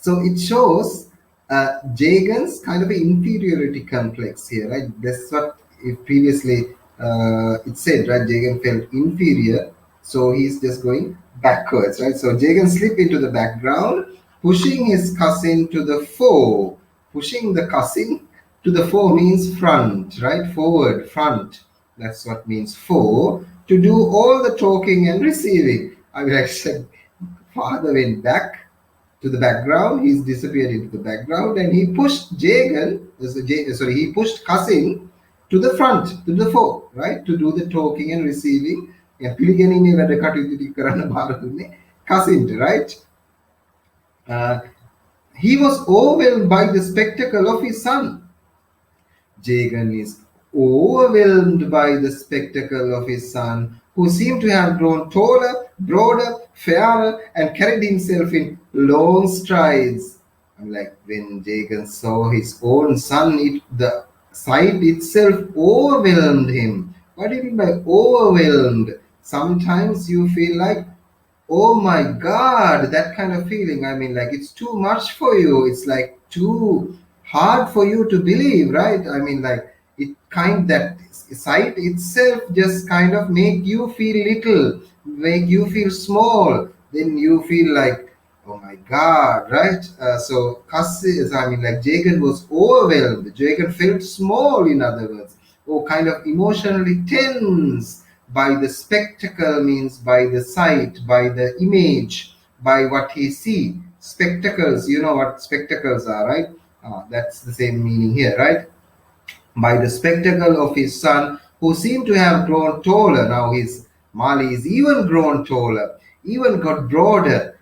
So it shows Jagan's kind of an inferiority complex here, right? That's what it previously it said, right? Jagan felt inferior, so he's just going backwards, right? So Jagan slipped into the background, pushing his cousin to the fore. Pushing the cousin to the fore means front, right? Forward, front. That's what means fore. To do all the talking and receiving. I mean, actually, father went back to the background. He's disappeared into the background, and he pushed Jagan. He pushed cousin to the front, to the fore, right, to do the talking and receiving. පිළිගැනීමේ වැඩ කටයුතු ටික කරන්න බාර දුන්නේ cousin, right? He was overwhelmed by the spectacle of his son. Jagan is overwhelmed by the spectacle of his son, who seemed to have grown taller, broader, fairer, and carried himself in long strides. I'm like, when Jagan saw his own son, the sight itself overwhelmed him. What do you mean by overwhelmed? Sometimes you feel like, oh my God, that kind of feeling. I mean, like, it's too much for you. It's like too hard for you to believe, right? I mean, like, that sight itself just kind of make you feel little, make you feel small. Then you feel like, oh my God, right? Jagan was overwhelmed. Jagan felt small, in other words, or kind of emotionally tense by the spectacle, means by the sight, by the image, by what he see. Spectacles, you know what spectacles are, right? That's the same meaning here, right? By the spectacle of his son, who seemed to have grown taller. Now his Mali is even grown taller, even got broader.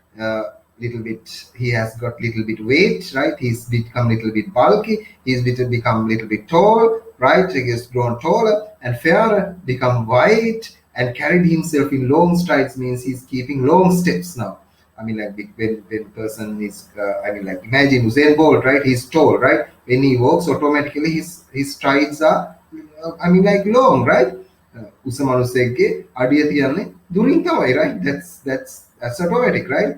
Little bit, he has got little bit weight, right? He's become little bit bulky. He's become little bit tall, right? He has grown taller and fairer, become white, and carried himself in long strides, means he's keeping long steps now. I mean, like, when person is, imagine Usain Bolt, right? He's tall, right? When he walks, automatically his strides are, like, long, right? Usamanusegge adiya tiyanne durin thamai, right? That's automatic, right?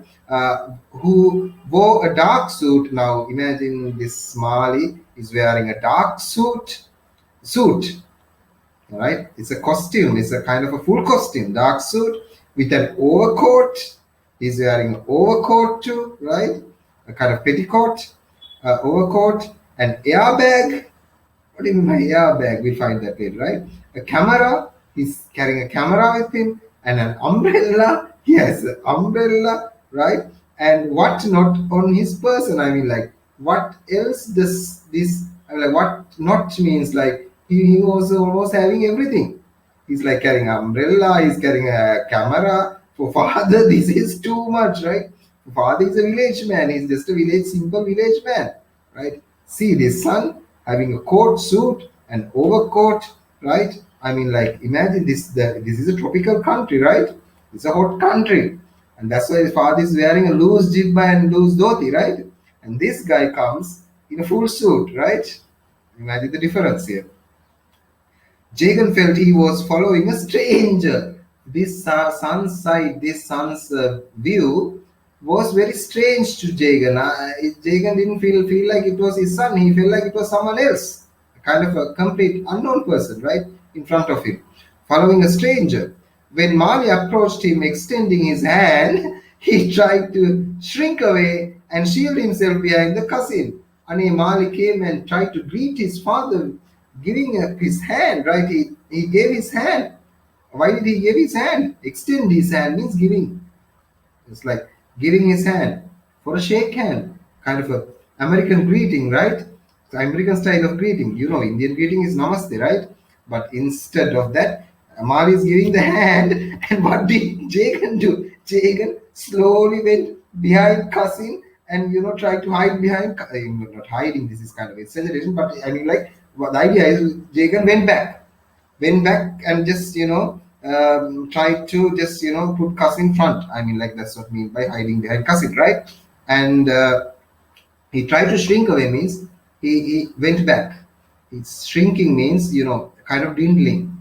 Who wore a dark suit. Now imagine this Mali is wearing a dark suit, right? It's a costume. It's a kind of a full costume, dark suit with an overcoat. He's wearing an overcoat too, right? A kind of petticoat, overcoat, an airbag. What do you mean by airbag? We find that later, right? A camera. He's carrying a camera with him, and an umbrella. He has an umbrella, right? And what not on his person? I mean, like, what else does this? I mean, like, what not means, like, he was almost having everything. He's like carrying an umbrella. He's carrying a camera. For father, this is too much, right? Father is a village man. He's just a simple village man, right? See this son having a coat, suit, and overcoat, right? I mean, like, imagine this. This is a tropical country, right? It's a hot country, and that's why his father is wearing a loose jibba and loose dhoti, right? And this guy comes in a full suit, right? Imagine the difference here. Jagan felt he was following a stranger. This sun's sight, this sun's view was very strange to Jagan. Jagan didn't feel like it was his son. He felt like it was someone else, kind of a complete unknown person, right, in front of him, following a stranger. When Mali approached him, extending his hand, he tried to shrink away and shield himself behind the cousin. And Mali came and tried to greet his father, giving his hand, right? He gave his hand. Why did he give his hand? Extend his hand means giving. It's like giving his hand for a shake hand, kind of a American greeting, right? The American style of greeting. You know, Indian greeting is namaste, right? But instead of that, Mali is giving the hand, and what did Jagan do? Jagan slowly went behind cousin and, tried to hide behind. Not hiding. This is kind of exaggeration, but I mean, like, the idea is Jagan went back and just tried to just put cousin in front. I mean, like, that's what I mean by hiding behind cousin, right? And he tried to shrink away, means he went back. It's shrinking means kind of dwindling,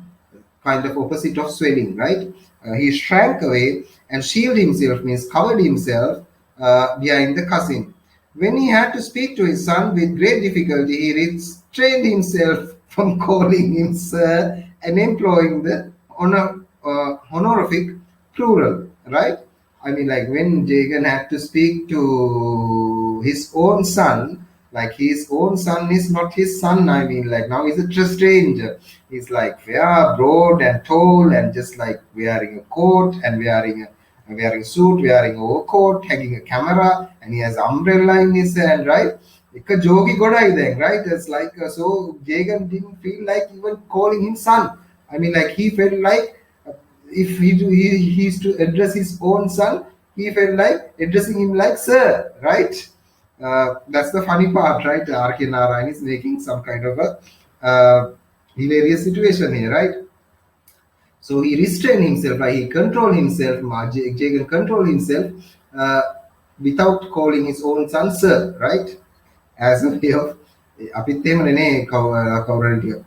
kind of opposite of swelling, right? He shrank away and shielded himself, means covered himself behind the cousin. When he had to speak to his son with great difficulty, he restrained himself from calling him sir and employing the honorific plural, right? I mean, like when Jagan had to speak to his own son, like his own son is not his son. I mean, like now he's a stranger. He's like very broad and tall and just like wearing a coat and wearing suit, wearing overcoat, taking a camera, and he has umbrella in his hand, right? Eka jogi godai then, right? It's like so Jagan didn't feel like even calling him son. I mean, like he felt like if he is to address his own son, he felt like addressing him like sir, right? That's the funny part, right? R.K. Narayan is making some kind of a hilarious situation here, right? So he restrained himself, like he controlled himself, Jagan controlled himself uh, without calling his own son sir, right? As a way of අපිත් එහෙමනේ කවුරු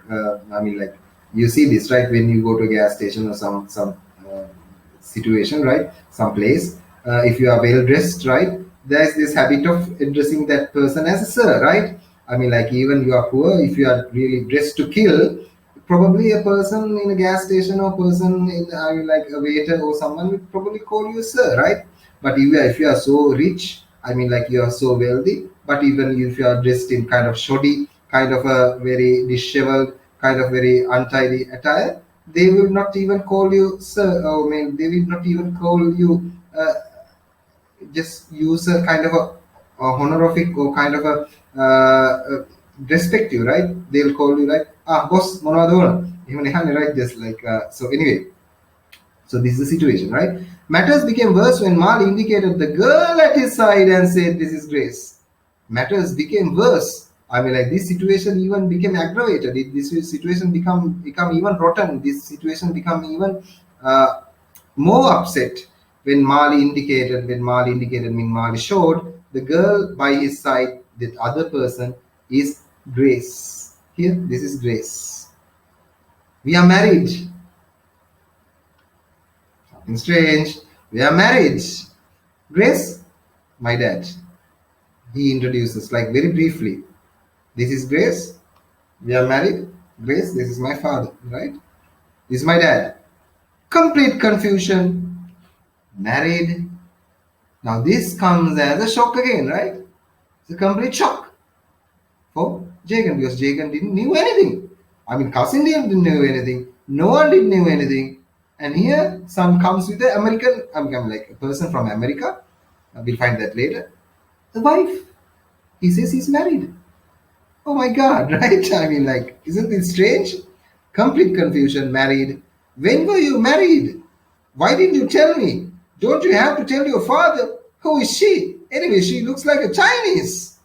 I mean like you see this right when you go to a gas station or some situation, right? Some place, if you are well dressed, right, there's this habit of addressing that person as a sir, right? I mean like even you are poor, if you are really dressed to kill, probably a person in a gas station or person in I mean like a waiter or someone would probably call you sir, right? But if you are so rich, I mean like you are so wealthy, but even if you are dressed in kind of shoddy, kind of a very disheveled, kind of very untidy attire, they will not even call you sir, or I mean they will not even call you just use a kind of a honorific or kind of a respect you, right? They'll call you like boss monadona, even right? Just like so anyway, so this is the situation, right? Matters became worse when Mal indicated the girl at his side and said, "This is Grace." Matters became worse. I mean, like this situation even became aggravated. This situation become even rotten. This situation become even uh, more upset when Mali indicated, mean Mali showed the girl by his side. The other person is Grace. Here, this is Grace. We are married. Something strange. We are married. Grace, my dad. He introduces like very briefly. This is Grace. We are married. Grace, this is my father, right? This is my dad. Complete confusion. Married. Now this comes as a shock again, right? It's a complete shock for Jagan because Jagan didn't knew anything. I mean, cousin didn't know anything. No one didn't know anything. And here, some comes with the American. I'm like a person from America. We'll find that later. The wife. He says he's married. Oh my God, right? I mean, like, isn't this strange? Complete confusion. Married. When were you married? Why didn't you tell me? Don't you have to tell your father? Who is she? Anyway, she looks like a Chinese.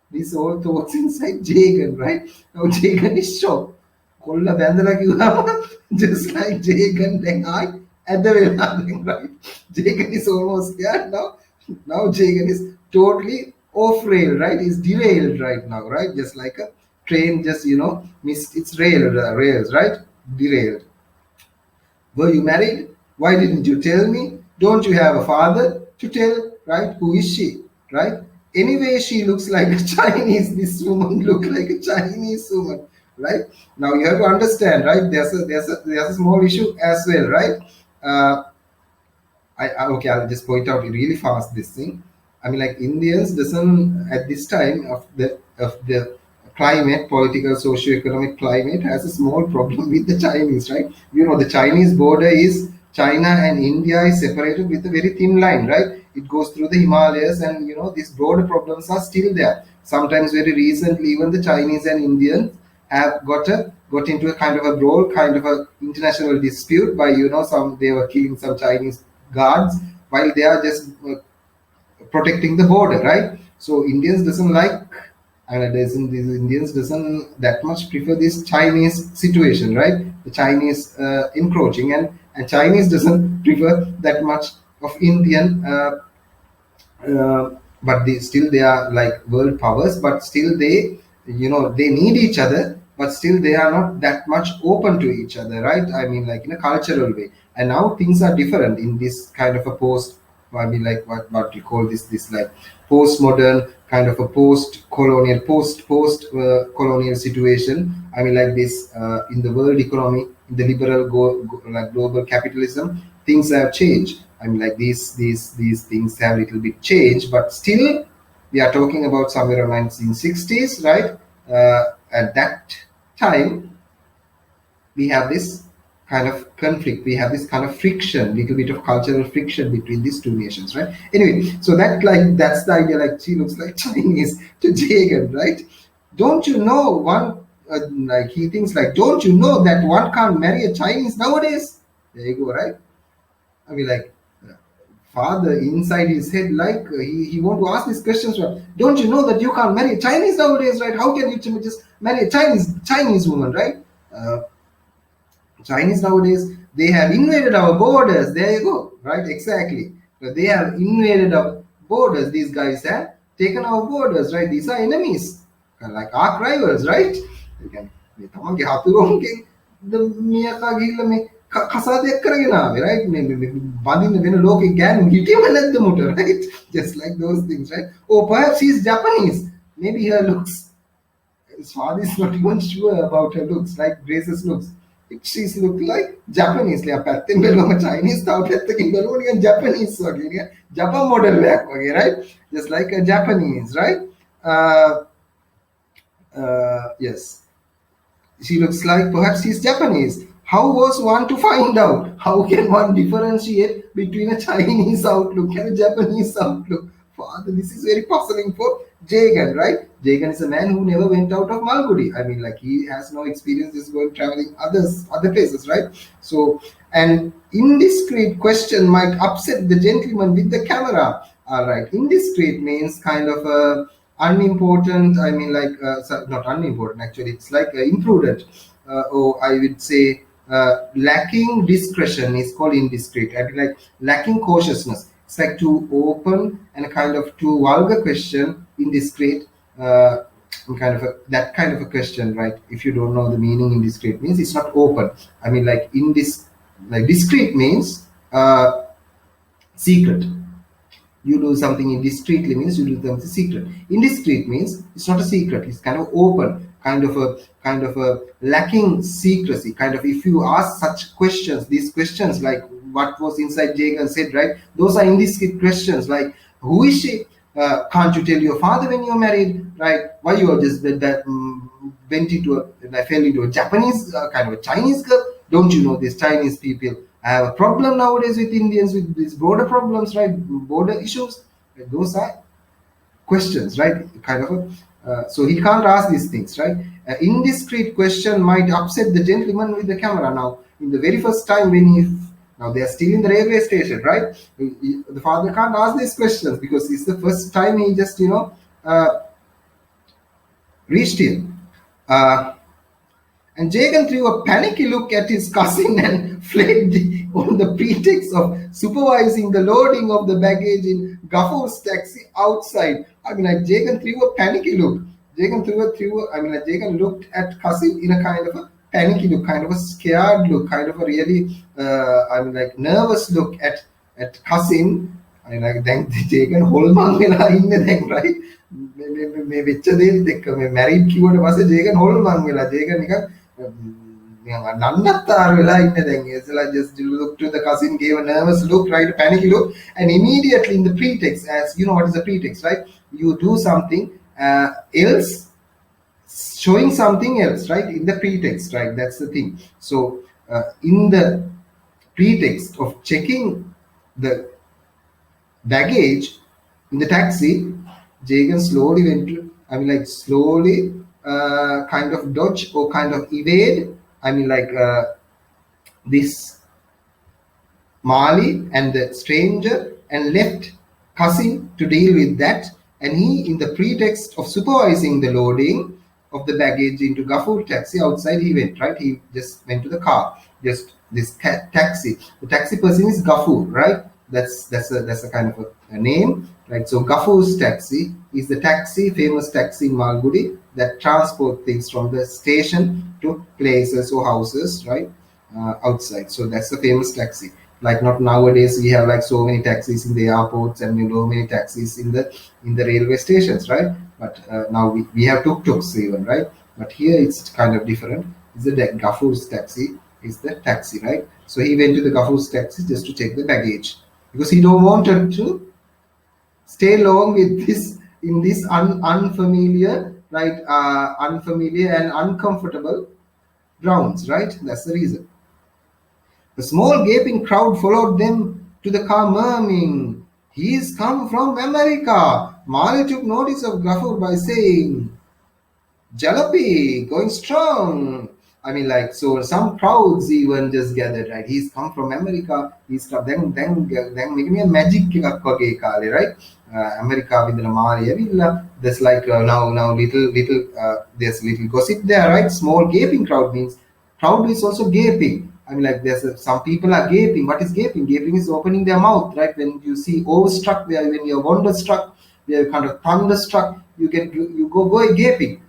These all thoughts inside Jagan, right? Now Jagan is shocked. Kolla bandala kiwama, just like Jagan then I at the වෙලාවෙන්, right? Jagan is almost there now. Now Jagan is totally off rail, right? He's derailed right now, right? Just like a train, just missed its rails, right? Derailed. Were you married? Why didn't you tell me? Don't you have a father to tell? Right? Who is she? Right? Anyway, she looks like a Chinese. This woman look like a Chinese woman. Right? Now you have to understand, right? There's a small issue as well, right? Uh, okay, I'll just point out really fast this thing. I mean, like Indians doesn't at this time of the climate, political, socio-economic climate, has a small problem with the Chinese, right? The Chinese border is China and India is separated with a very thin line, right? It goes through the Himalayas, and these border problems are still there. Sometimes, very recently, even the Chinese and Indians have got into a kind of a brawl, kind of a international dispute by some they were killing some Chinese guards while they are just protecting the border, right? So Indians doesn't like, and these Indians doesn't that much prefer this Chinese situation, right? The Chinese encroaching, and Chinese doesn't prefer that much of Indian. But still they are like world powers, but still they need each other, but still they are not that much open to each other, right? I mean, like in a cultural way. And now things are different in this kind of a post I mean, like what you call this like postmodern kind of a post-colonial, post-colonial situation. I mean, like this in the world economy, in the liberal like global capitalism, things have changed. I mean, like these things have a little bit changed, but still we are talking about somewhere around 1960s, right? At that time, we have this kind of conflict, we have this kind of friction, little bit of cultural friction between these two nations, right? Anyway, so that's the idea, like she looks like Chinese to Jagan, right? Don't you know one like he thinks like, don't you know that one can't marry a Chinese nowadays? There you go, right? I mean, like father inside his head, like he want to ask these questions, right? Don't you know that you can't marry a Chinese nowadays, right? How can you just marry a Chinese woman, right? uh, Chinese nowadays, they have invaded our borders. There you go, right? Exactly. So they have invaded our borders. These guys have taken our borders, right? These are enemies, kind of like arch rivals, right? They can මේ තමන්ගේ හතුරුන්ගෙන් මියකා ගිහිල්ලා මේ කසාදයක් කරගෙන ආවේ, right? මේ බඳින්න වෙන ලෝකේ ගෑනු හිටියම නැද්ද මුට, right? Just like those things, right? Or perhaps he's Japanese. Maybe her looks, his father is not even sure about her looks, like Grace's looks. She's look like Japanese. Like පැත්තෙන් බැලුවම Chinese, තව පැත්තකින් බැලුවම නිකන් Japanese වගේ, නිකන් Japan model එකක් වගේ, right? Just like a Japanese, right? Yes. She looks like perhaps he's Japanese. How was one to find out? How can one differentiate between a Chinese outlook and a Japanese outlook? Father, this is very puzzling for Jagan, right? Jagan is a man who never went out of Malgudi. I mean, like he has no experience just going traveling other places, right? So, an indiscreet question might upset the gentleman with the camera. All right, indiscreet means kind of unimportant. I mean, like not unimportant. Actually, it's like imprudent. Or I would say lacking discretion is called indiscreet. I mean, like lacking cautiousness. It's like too open and a kind of too vulgar question, indiscreet, kind of that kind of a question, right? If you don't know the meaning, indiscreet means it's not open. I mean, like like discreet means secret. You do something indiscreetly means you do something secret. Indiscreet means it's not a secret. It's kind of open, kind of a lacking secrecy. Kind of if you ask such questions, these questions like what was inside Jagan said, right? Those are indiscreet questions like who is she? Can't you tell your father when you're married, right? Why you are just fell into a Japanese kind of a Chinese girl? Don't you know these Chinese people have a problem nowadays with Indians with these border problems, right? Border issues. Those are questions, right? Kind of so he can't ask these things, right? An indiscreet question might upset the gentleman with the camera. Now, in the very first time now they are still in the railway station, right? The father can't ask these questions because it's the first time he just, reached him. And Jagan threw a panicky look at his cousin and fled on the pretext of supervising the loading of the baggage in Gafur's taxi outside. I mean, like Jagan threw a panicky look. Jagan looked at cousin in a kind of a panicky look, kind of a scared look, kind of a really, nervous look at cousin. I mean, like then Jagan holman වෙලා ඉන්නේ දැන්, right? මේ වෙච්ච දේත් එක්ක මේ married කිව්වට පස්සේ Jagan holman වෙලා Jagan නිකන් නන්නත්තර වෙලා ඉන්නේ දැන්. It's like just look to the cousin, gave a nervous look, right, a panicky look, and immediately in the pretext, as you know what is the pretext, right? You do something else, showing something else, right, in the pretext, right? That's the thing. So in the pretext of checking the baggage in the taxi, Jagan slowly went to, slowly kind of dodge or kind of evade, this Mali and the stranger, and left cousin to deal with that. And he, in the pretext of supervising the loading of the baggage into Gafur taxi outside, he went, right? He just went to the car, just this taxi. The taxi person is Gafur, right? That's a kind of a name, right? So Gafur's taxi is the famous taxi in Malgudi that transport things from the station to places or houses, right, outside. So that's the famous taxi. Like not nowadays we have like so many taxis in the airports and so many taxis in the railway stations, right? But now we have tuk-tuks even, right? But here it's kind of different. It's the Gafur's taxi is the taxi, right? So he went to the Gafur's taxi just to take the baggage because he don't wanted to stay long with this in this unfamiliar, right? Unfamiliar and uncomfortable grounds, right? That's the reason. A small gaping crowd followed them to the car, murmuring, "He's come from America." Mali took notice of Gafur by saying, "Jalapi, going strong." I mean, like, so some crowds even just gathered, right? He's come from America. He's come, then making a magic kale, right? America with the Maria Villa. There's like now there's little gossip there, right? Small gaping crowd means crowd is also gaping. I mean, like there's some people are gaping. What is gaping? Gaping is opening their mouth, right? When you see overstruck, when you're wonderstruck, you're kind of thunderstruck, you go gaping.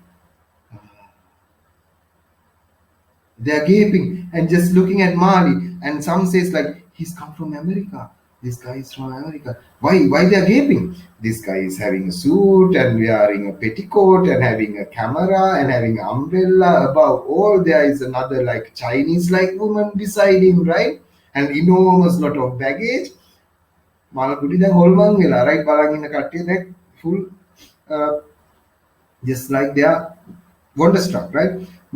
They're gaping and just looking at Mali. And some says like he's come from America. This guy is from America. Why they're gaping? This guy is having a suit and wearing a petticoat and having a camera and having an umbrella. Above all, there is another like Chinese like woman beside him, right? And enormous lot of baggage. Malakudi දැන් හොල්මන් වෙලා right බලන් ඉන්න කට්ටිය දැන් full just like they are wonderstruck, right?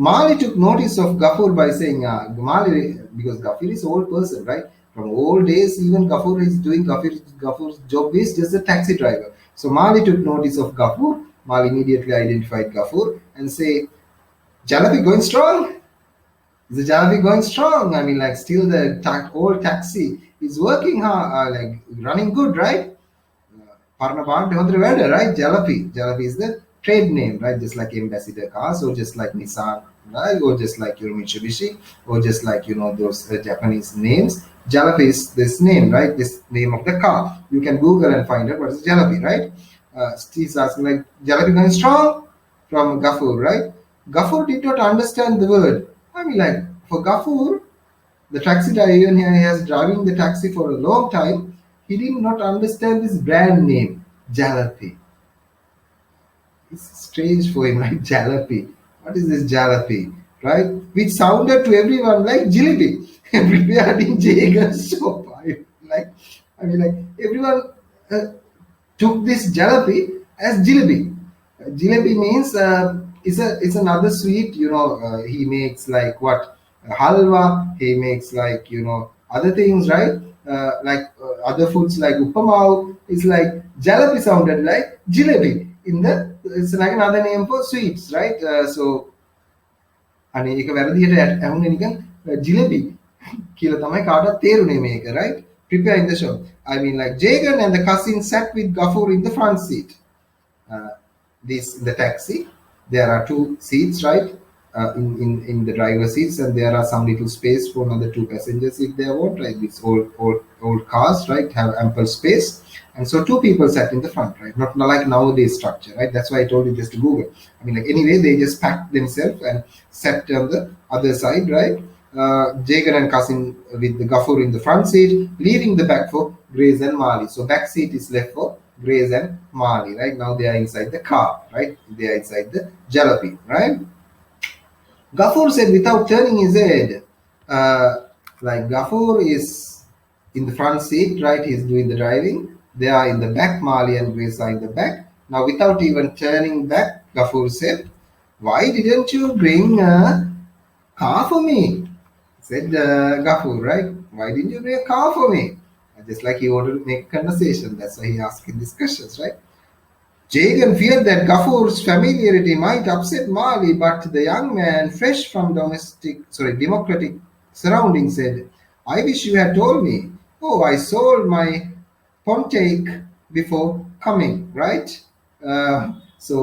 Mali took notice of Gafur by saying, Mali, because Gafur is old person, right? From old days, even Gafur is doing Gafur's job is just a taxi driver. So Mali took notice of Gafur. Mali immediately identified Gafur and say, "Jalapi going strong? Is the Jalapi going strong? I mean, like still the old taxi is working hard, like running good, right? Parnaband right? Jalapi is the trade name, right? Just like Ambassador cars, or just like Nissan, right? Or just like your Mitsubishi, or just like those Japanese names. Jalapi is this name, right? This name of the car. You can Google and find out what is Jalapi, right? Steve's asking like Jalapi going strong from Gafur, right? Gafur did not understand the word. I mean, like for Gafur, the taxi driver even he has driving the taxi for a long time. He did not understand this brand name, Jalapi. It's strange for him, right? Jalapi. What is this Jalapi? Right? Which sounded to everyone like Jalebi. Prepared in Jagan's shop. I mean, like everyone took this Jalapi as Jalebi. Jalebi means it's another sweet. He makes like what halwa. He makes like other things, right? Other foods like upamau. It's like Jalapi sounded like Jalebi. It's like another name for sweets, right? So අනේ ඒක වැරදියට ඇහුනේ නිකන් ජිලෙබි කියලා තමයි කාටවත් තේරුනේ මේක, right? Prepare in the show. I mean, like Jagan and the cousin sat with Gafur in the front seat. In the taxi, there are two seats, right? In the driver's seats, and there are some little space for another two passengers if they want. Like these old cars, right? Have ample space. And so two people sat in the front, right? Not like nowadays structure, right? That's why I told you just to Google. I mean, like anyway, they just packed themselves and sat on the other side, right? Jagan and Kasim with the Gafur in the front seat, leaving the back for Grace and Mali. So back seat is left for Grace and Mali, right? Now they are inside the car, right? They are inside the Jalapi, right? Gafur said without turning his head, like Gafur is in the front seat, right? He's doing the driving. They are in the back, Mali and Grace are in the back. Now, without even turning back, Gafur said, "Why didn't you bring a car for me?" Said Gafur, right? "Why didn't you bring a car for me?" Just like he wanted to make conversation. That's why he asked in discussions, right? Jagan feared that Gafur's familiarity might upset Mali, but the young man, fresh from democratic surroundings, said, "I wish you had told me. Oh, I sold my Pontiac before coming," right? So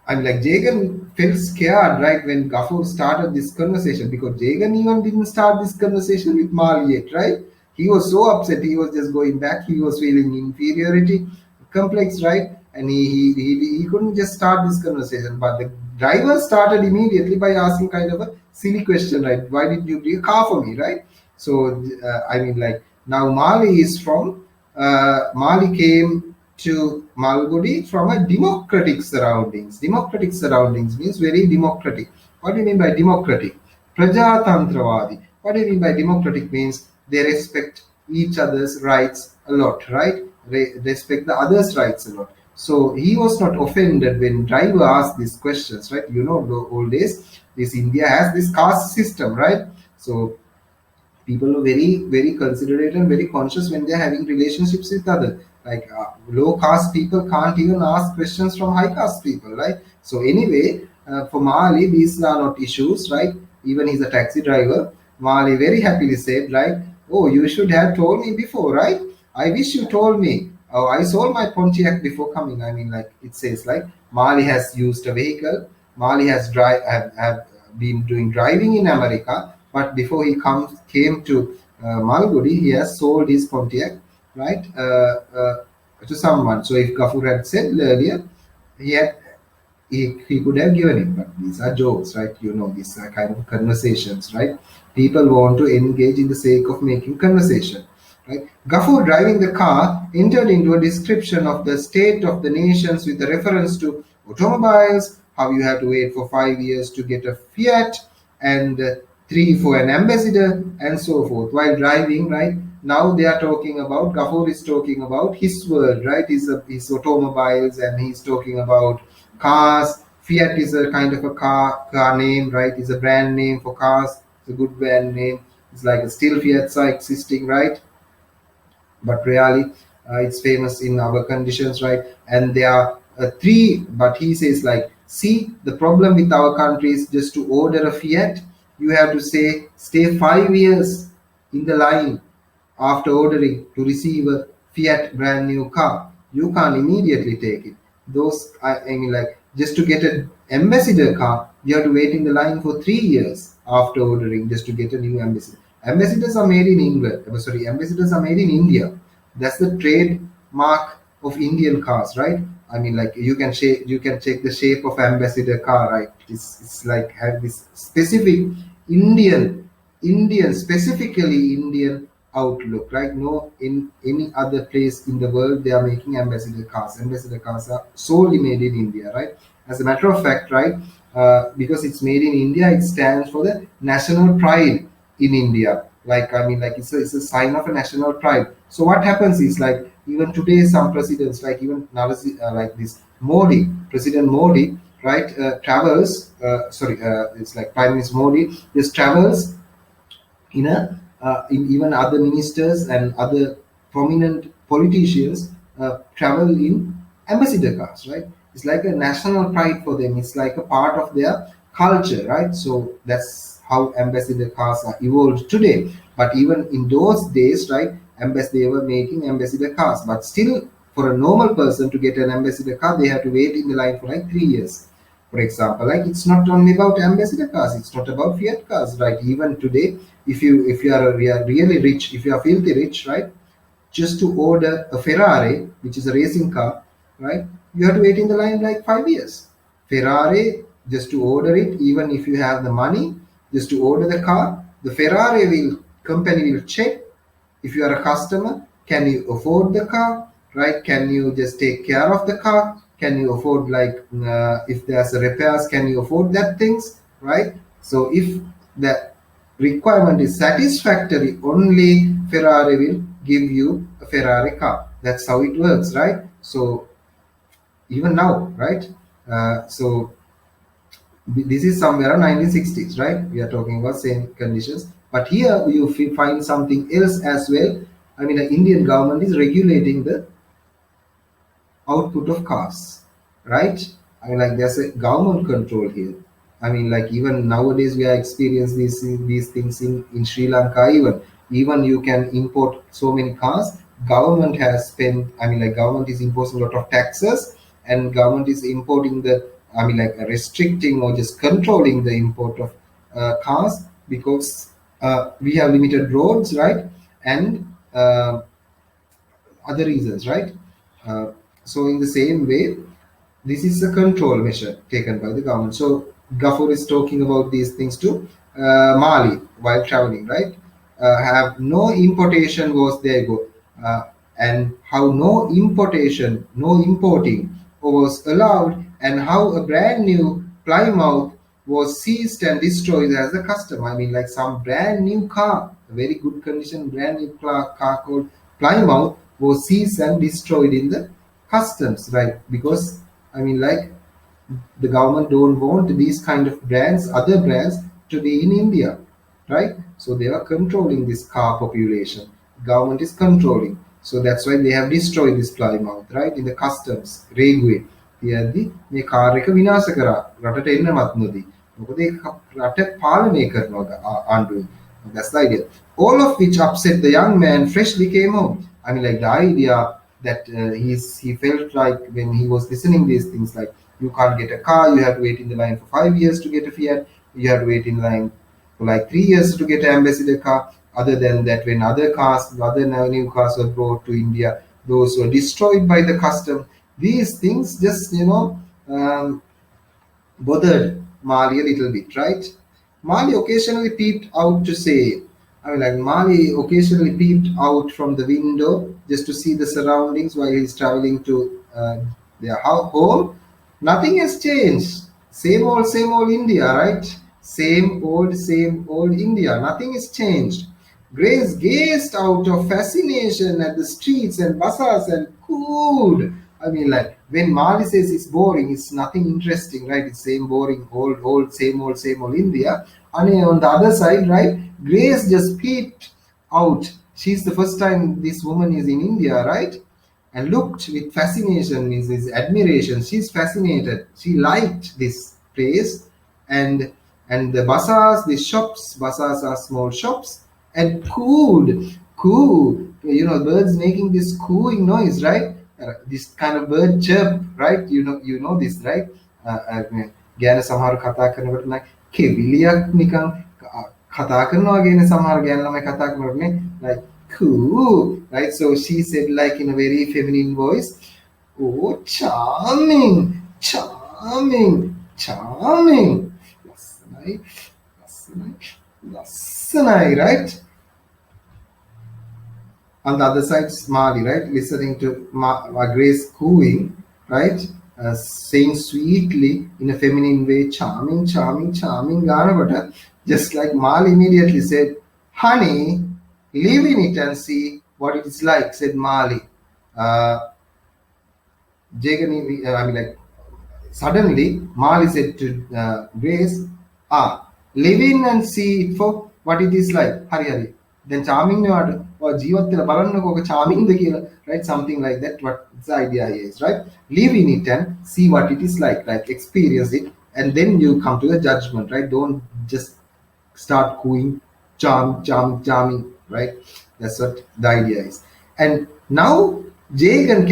I'm like Jagan felt scared, right, when Gafur started this conversation, because Jagan even didn't start this conversation with Mali yet, right? He was so upset. He was just going back. He was feeling inferiority complex, right? And he couldn't just start this conversation. But the driver started immediately by asking kind of a silly question, right? "Why did you bring a car for me," right? So I mean, like now Mali is from Mali came to Malgudi from a democratic surroundings. Democratic surroundings means very democratic. What do you mean by democratic? Prajatantravadi. What do you mean by democratic means they respect each other's rights a lot, right? They respect the others' rights a lot. So he was not offended when driver asked these questions, right? You know, the old days, this India has this caste system, right? So people are very considerate and very conscious when they're having relationships with other, like low caste people can't even ask questions from high caste people, right? So anyway, for Mali these are not issues, right? Even he's a taxi driver. Mali very happily said, like, oh, you should have told me before, right? I wish you told me. Oh, I sold my Pontiac before coming. I mean, like it says, like Mali has used a vehicle. Mali has have been doing driving in America, but before he came to Malgudi, he has sold his Pontiac, right, to someone. So if Kafur had said earlier, he had he could have given it, but these are jokes, right? You know, these are kind of conversations, right? People want to engage in the sake of making conversation, right? Gafur driving the car entered into a description of the state of the nations with a reference to automobiles, how you have to wait for 5 years to get a Fiat, and three for an ambassador, and so forth. While driving, right? Now they are talking about, Gafur is talking about his world, right? His automobiles, and he's talking about cars. Fiat is a kind of a car name, right? It's a brand name for cars. It's a good brand name. It's like a still Fiats are existing, right? But really, it's famous in our conditions, right? And there are three. But he says, like, see, the problem with our country is just to order a Fiat, you have to say stay 5 years in the line after ordering to receive a Fiat brand new car. You can't immediately take it. Those, I mean, like just to get an ambassador car, you have to wait in the line for 3 years after ordering just to get a new ambassador. Ambassadors are made in England. Sorry, ambassadors are made in India. That's the trademark of Indian cars, right? I mean, like you can check the shape of ambassador car, right? It's like have this specific Indian specifically Indian outlook, right? No, in any other place in the world they are making ambassador cars. Ambassador cars are solely made in India, right? As a matter of fact, right? Because it's made in India, it stands for the national pride in India. Like I mean, like it's a sign of a national pride. So what happens is, like even today, some presidents, like even like this Modi, President Modi, right, travels. Sorry, it's like Prime Minister Modi just travels in a in even other ministers and other prominent politicians travel in ambassador cars, right? It's like a national pride for them. It's like a part of their culture, right? So that's how ambassador cars are evolved today. But even in those days, right, they were making ambassador cars. But still, for a normal person to get an ambassador car, they have to wait in the line for like 3 years. For example, like it's not only about ambassador cars, it's not about Fiat cars, right? Even today, if you are really rich, if you are filthy rich, right, just to order a Ferrari, which is a racing car, right, you have to wait in the line like 5 years. Ferrari, just to order it, even if you have the money, just to order the car, the Ferrari will company will check if you are a customer, can you afford the car, right? Can you just take care of the car? Can you afford, like if there's a repairs, can you afford that things, right? So if the requirement is satisfactory, only Ferrari will give you a Ferrari car. That's how it works, right? So even now, right? So this is somewhere around 1960s, right? We are talking about same conditions, but here you find something else as well. I mean, the Indian government is regulating the output of cars, right? I mean, like there's a government control here. I mean, like even nowadays we are experiencing these things in Sri Lanka. Even you can import so many cars. Government has spent. I mean, like government is imposing a lot of taxes, and government is importing the. I mean, like restricting or just controlling the import of cars because we have limited roads, right? And other reasons, right? Uh, so in the same way, this is a control measure taken by the government. So Gafur is talking about these things to Mali while traveling, right? have no importation was there go, and how no importing was allowed, and how a brand new Plymouth was seized and destroyed as a custom. I mean, like some brand new car, a very good condition, brand new car called Plymouth was seized and destroyed in the customs, right? Because I mean, like the government don't want these kind of brands, other brands, to be in India, right? So they are controlling this car population. Government is controlling. So that's why they have destroyed this Plymouth, right? In the customs, railway. තියද්දි මේ car එක විනාශ කරා රටට එන්නවත් නොදී. මොකද ඒක රට පාලනය කරනවා ආණ්ඩුවෙන්. That's the idea. All of which upset the young man freshly came home. I mean, like the idea that he felt like when he was listening these things, like you can't get a car, you have to wait in the line for 5 years to get a Fiat, you have to wait in line for like 3 years to get an ambassador car. Other than that, when other new cars were brought to India, those were destroyed by the custom. These things just bothered Mali a little bit, right? Mali occasionally peeped out to say, I mean, like Mali occasionally peeped out from the window just to see the surroundings while he's traveling to their home. Nothing has changed. Same old India, right? Same old India. Nothing has changed. Grace gazed out of fascination at the streets and bazaars and cooed. I mean, like when Mali says it's boring, it's nothing interesting, right? It's same boring, same old India. And on the other side, right, Grace just peeped out. She's the first time this woman is in India, right? And looked with fascination, means this admiration. She's fascinated. She liked this place, and the bazaars, the shops. Bazaars are small shops, and coo. Birds making this cooing noise, right? This kind of bird chirp, right? You know this, right? ගෑන සමහර කතා කරනකොට නම් කෙවිලියක් නිකන් කතා කරනවා වගේනේ සමහර ගෑන ළමයි කතා කරනකොට like coo, right? So she said, like in a very feminine voice, oh, charming. ලස්සනයි, right? On the other side, Mali, right, listening to Grace cooing, right, saying sweetly in a feminine way, charming, Ganavata, just like Mali immediately said, honey, live in it and see what it is like, said Mali. Like suddenly Mali said to Grace, live in and see it for what it is like. Hari. Then charming or ජීවත් වෙලා බලන්නකෝ ඔක charming ද කියලා, right? Something like that. What the idea is, right? Live in it and see what it is like experience it, and then you come to a judgment, right? Don't just start cooing, charming, right? That's what the idea is. And now Jagan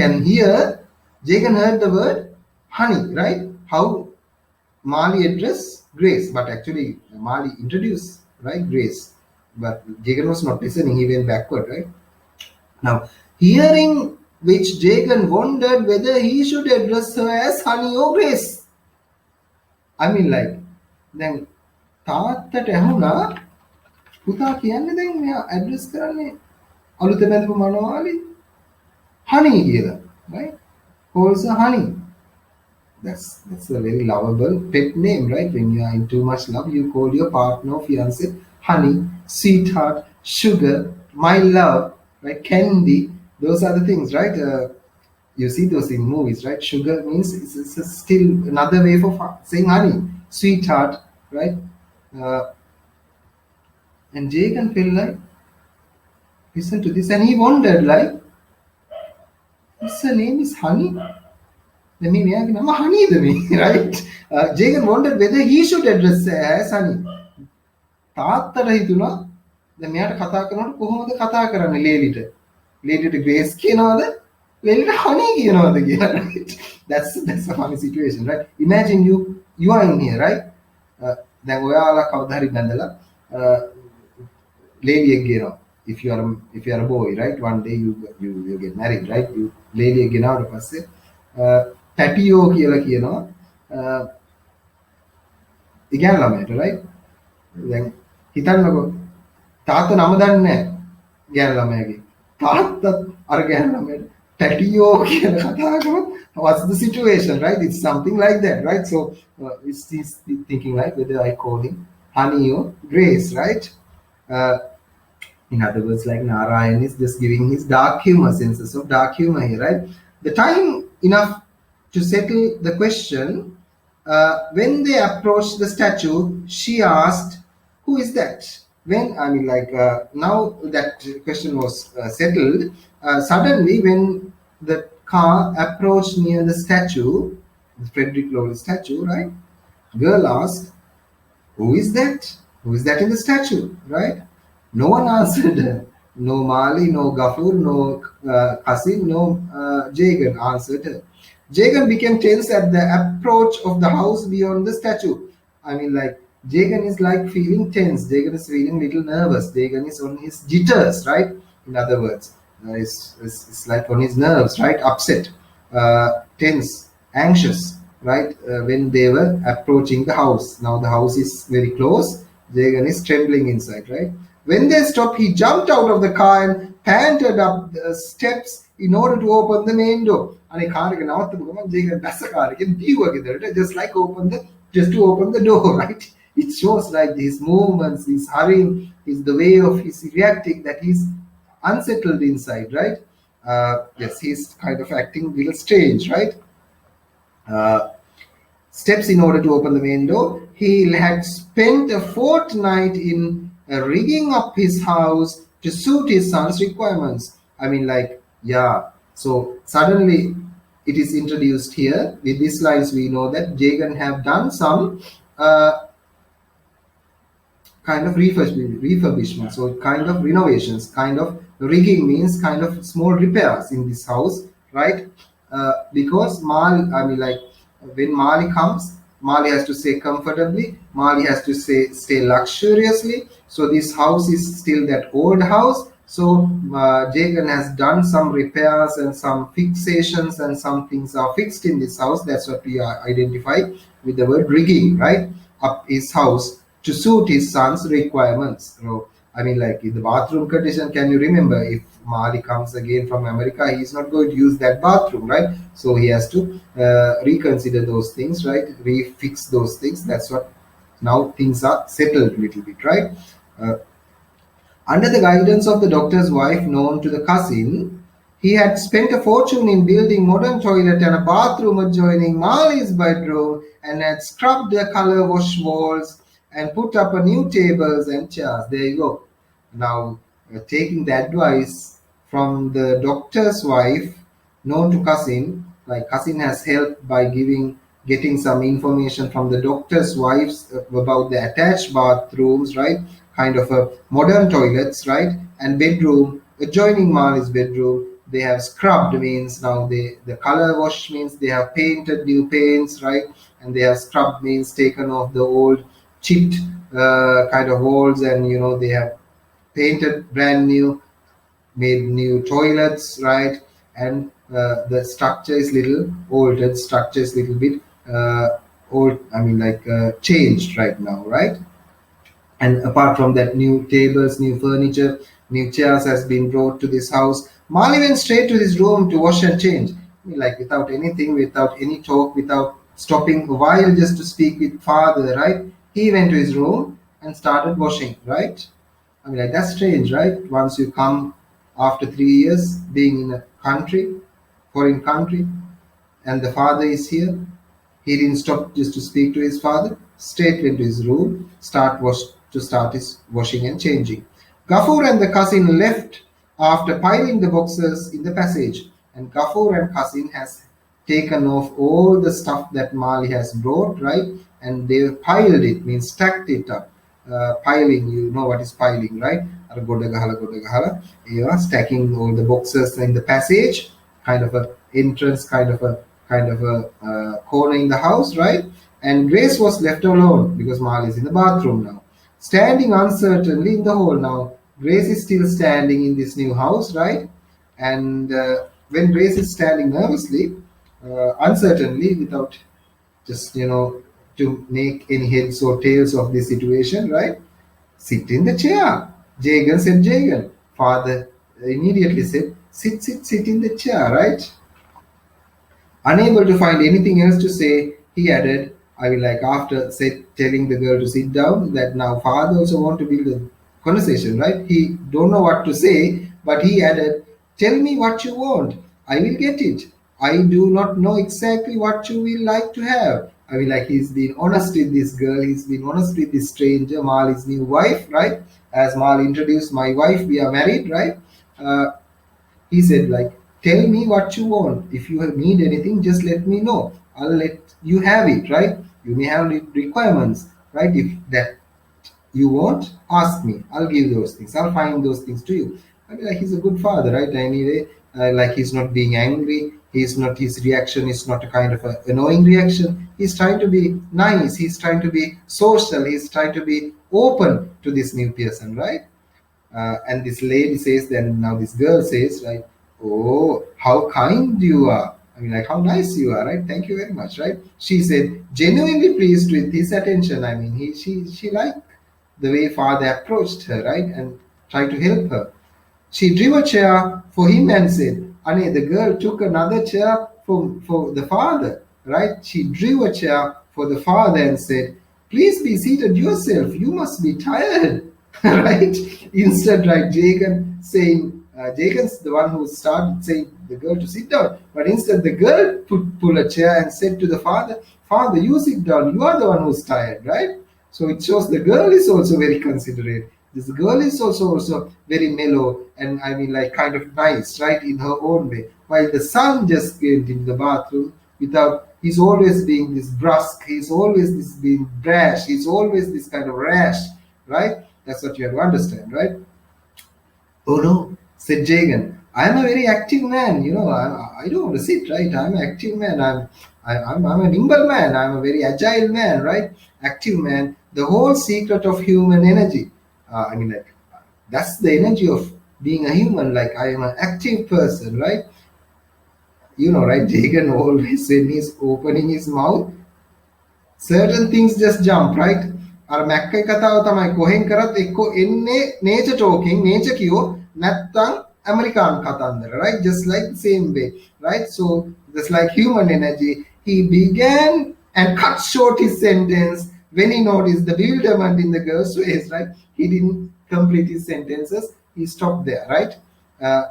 heard the word honey, right? How Mali addressed Grace, but actually Mali introduced, right, Grace. But Jagan was not listening, he went backward, right? Now, hearing which Jagan wondered whether he should address her as honey or Grace. I mean, like, then තාත්තට ඇහුණා පුතා කියන්නේ දැන් මෙයා address කරන්නේ අලුත බැඳපු මනෝහාලි honey කියලා, right? Calls her honey. That's a very lovable pet name, right? When you are in too much love, you call your partner or fiancé honey, sweetheart, sugar, my love, right? Candy. Those are the things, right? You see those in movies, right? Sugar means it's still another way for saying honey, sweetheart, right? And Jagan felt like, listen to this, and he wondered, like, her name is honey. Then he honey to me, right? Jagan wondered whether he should address her as honey. තාත්තට හිතුණා දැන් මෙයාට කතා කරනකොට කොහොමද කතා කරන්නේ ලේලිට Grace කියනවාද ලේලිට honey කියනවාද කියලා, right? That's a funny situation, right? Imagine you are in here, right? දැන් ඔයාලා කවදා හරි බැඳලා ලේලියෙක් ගෙනවා. If you are a boy, right? One day you get married, right? You ලේලියෙක් ගෙනාවට පස්සේ පැටියෝ කියලා කියනවා ඉගැන් ළමයට, right? දැන් හිතන්නකෝ තාත්තා නම දන්නේ නැහැ ගෑනු ළමයාගේ. තාත්තත් අර ගෑනු ළමයාට පැටියෝ කියලා කතා කරොත් what's the situation, right? It's something like that, right? So he's thinking like whether I call him Honey or Grace, right? Uh, in other words, like Narayan is just giving his dark humor, senses of dark humor here, right? The time enough to settle the question. When they approached the statue, she asked, "Who is that?" When I mean, like now that question was settled, suddenly when the car approached near the statue, the Frederick Laurel statue, right? Girl asked, "Who is that? Who is that in the statue?" Right? No one answered her. No Mali, no Gafur, no Qasim, no Jagan answered her. Jagan became tense at the approach of the house beyond the statue. I mean, like, Jagan is like feeling tense. Jagan is feeling little nervous. Jagan is on his jitters, right? In other words, it's like on his nerves, right? Upset, tense, anxious, right? When they were approaching the house. Now the house is very close. Jagan is trembling inside, right? When they stopped, he jumped out of the car and panted up the steps in order to open the main door. And just like just to open the door, right? It shows like his movements, his hurrying, is the way of his reacting that he's unsettled inside, right? Yes, he's kind of acting a little strange, right? Steps in order to open the main door. He had spent a fortnight in rigging up his house to suit his son's requirements. I mean, like, yeah. So suddenly it is introduced here. With these lines, we know that Jagan have done some kind of refurbishment, so kind of renovations, kind of rigging means kind of small repairs in this house, right? Because Mali, I mean, like when Mali comes, Mali has to stay comfortably, Mali has to stay luxuriously. So this house is still that old house. So Jagan has done some repairs and some fixations, and some things are fixed in this house. That's what we identify with the word rigging, right? Up his house to suit his son's requirements. So, I mean, like in the bathroom condition, can you remember if Mali comes again from America, he's not going to use that bathroom, right? So he has to reconsider those things, right? Refix those things. That's what now things are settled a little bit, right? Under the guidance of the doctor's wife, known to the cousin, he had spent a fortune in building modern toilet and a bathroom adjoining Mali's bedroom, and had scrubbed the color wash walls and put up a new tables and chairs. There you go. Now, taking the advice from the doctor's wife, known to cousin, like cousin has helped by getting some information from the doctor's wives about the attached bathrooms, right? Kind of a modern toilets, right? And bedroom adjoining Mali's bedroom. They have scrubbed means now the color wash means they have painted new paints, right? And they have scrubbed means taken off the old chipped kind of walls, and they have painted brand new, made new toilets, right? And the structure is little altered, structure is little bit old, I mean, like changed right now, right? And apart from that, new tables, new furniture, new chairs has been brought to this house. Mali went straight to his room to wash and change. I mean, like without anything, without any talk, without stopping a while just to speak with father, right? He went to his room and started washing, right? I mean, like that's strange, right? Once you come after 3 years being in a country, foreign country, and the father is here, he didn't stop just to speak to his father. Straight went to his room, start his washing and changing. Gafur and the cousin left after piling the boxes in the passage, and Gafur and cousin has taken off all the stuff that Mali has brought, right? And they piled it, means stacked it up. Piling, you know what is piling, right? Stacking all the boxes in the passage, kind of a entrance, kind of a corner in the house, right? And Grace was left alone because Mali is in the bathroom now, standing uncertainly in the hall. Now Grace is still standing in this new house, right? And when Grace is standing nervously, uncertainly, without just to make any heads or tails of the situation, right? Sit in the chair. Jagan said, Jagan. Father immediately said, sit in the chair, right? Unable to find anything else to say, he added, I will like after telling the girl to sit down, that now father also want to build a conversation, right? He don't know what to say, but he added, tell me what you want. I will get it. I do not know exactly what you will like to have. I mean, like he's been honest with this girl, he's been honest with this stranger, Mali's new wife, right? As Mal introduced my wife, we are married, right? Uh, he said, like, tell me what you want. If you need anything, just let me know. I'll let you have it, right? You may have requirements, right? If that you want, ask me. I'll give those things. I'll find those things to you. I mean, like he's a good father, right? Anyway, like he's not being angry. He's not. His reaction is not a kind of a annoying reaction. He's trying to be nice. He's trying to be social. He's trying to be open to this new person, right? And this lady says, then now this girl says, right, oh, how kind you are. I mean, like, how nice you are, right? Thank you very much, right? She said, genuinely pleased with his attention. I mean, she liked the way father approached her, right, and tried to help her. She drew a chair for him and said, Ane, the girl took another chair for the father, right? She drew a chair for the father and said, please be seated yourself. You must be tired, right? Instead, right, Jagan saying, Jagan's the one who started saying the girl to sit down, but instead the girl pull a chair and said to the father, Father, you sit down. You are the one who's tired, right? So it shows the girl is also very considerate. This girl is also very mellow and I mean like kind of nice, right, in her own way. While the son just came in the bathroom without, he's always being this brusque, he's always this being brash, he's always this kind of rash, right? That's what you have to understand, right? Oh no, said Jagan. I'm a very active man, you know. I don't want to sit, right? I'm an active man. I'm a nimble man. I'm a very agile man, right? Active man. The whole secret of human energy. I mean, like, that's the energy of being a human. Like, I am an active person, right? You know, right? Jagan always, when he's opening his mouth, certain things just jump, right? අර මැක්කේ කතාව තමයි කොහෙන් කරත් එක්ක එන්නේ nature talking nature කියෝ නැත්තම් American කතන්දර, right? Just like the same way, right? So just like human energy, he began and cut short his sentence when he noticed the bewilderment in the girl's face, right? He didn't complete his sentences, he stopped there, right? uh,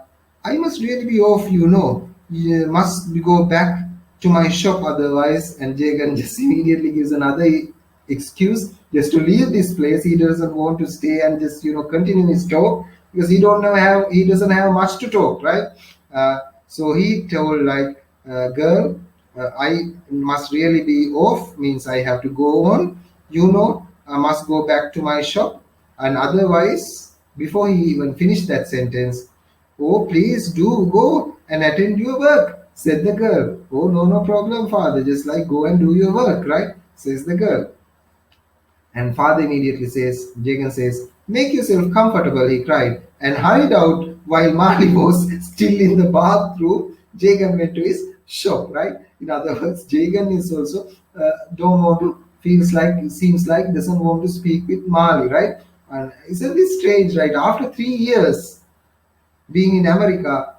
I must really be off, you know. You must go back to my shop otherwise. And Jagan just immediately gives another excuse just to leave this place. He doesn't want to stay and just continue his talk because he doesn't have much to talk, right? So he told like, girl, I must really be off, means I have to go on. I must go back to my shop, and otherwise, before he even finished that sentence, oh, please do go and attend your work, said the girl. Oh, no, no problem, father. Just like go and do your work, right? Says the girl. And father immediately says, Jagan says, make yourself comfortable, he cried, and hurried out while Mali was still in the bathroom. Jagan went to his shop, right? In other words, Jagan is also don't want to, seems like doesn't want to speak with Mali, right? And isn't this strange, right? After 3 years being in America,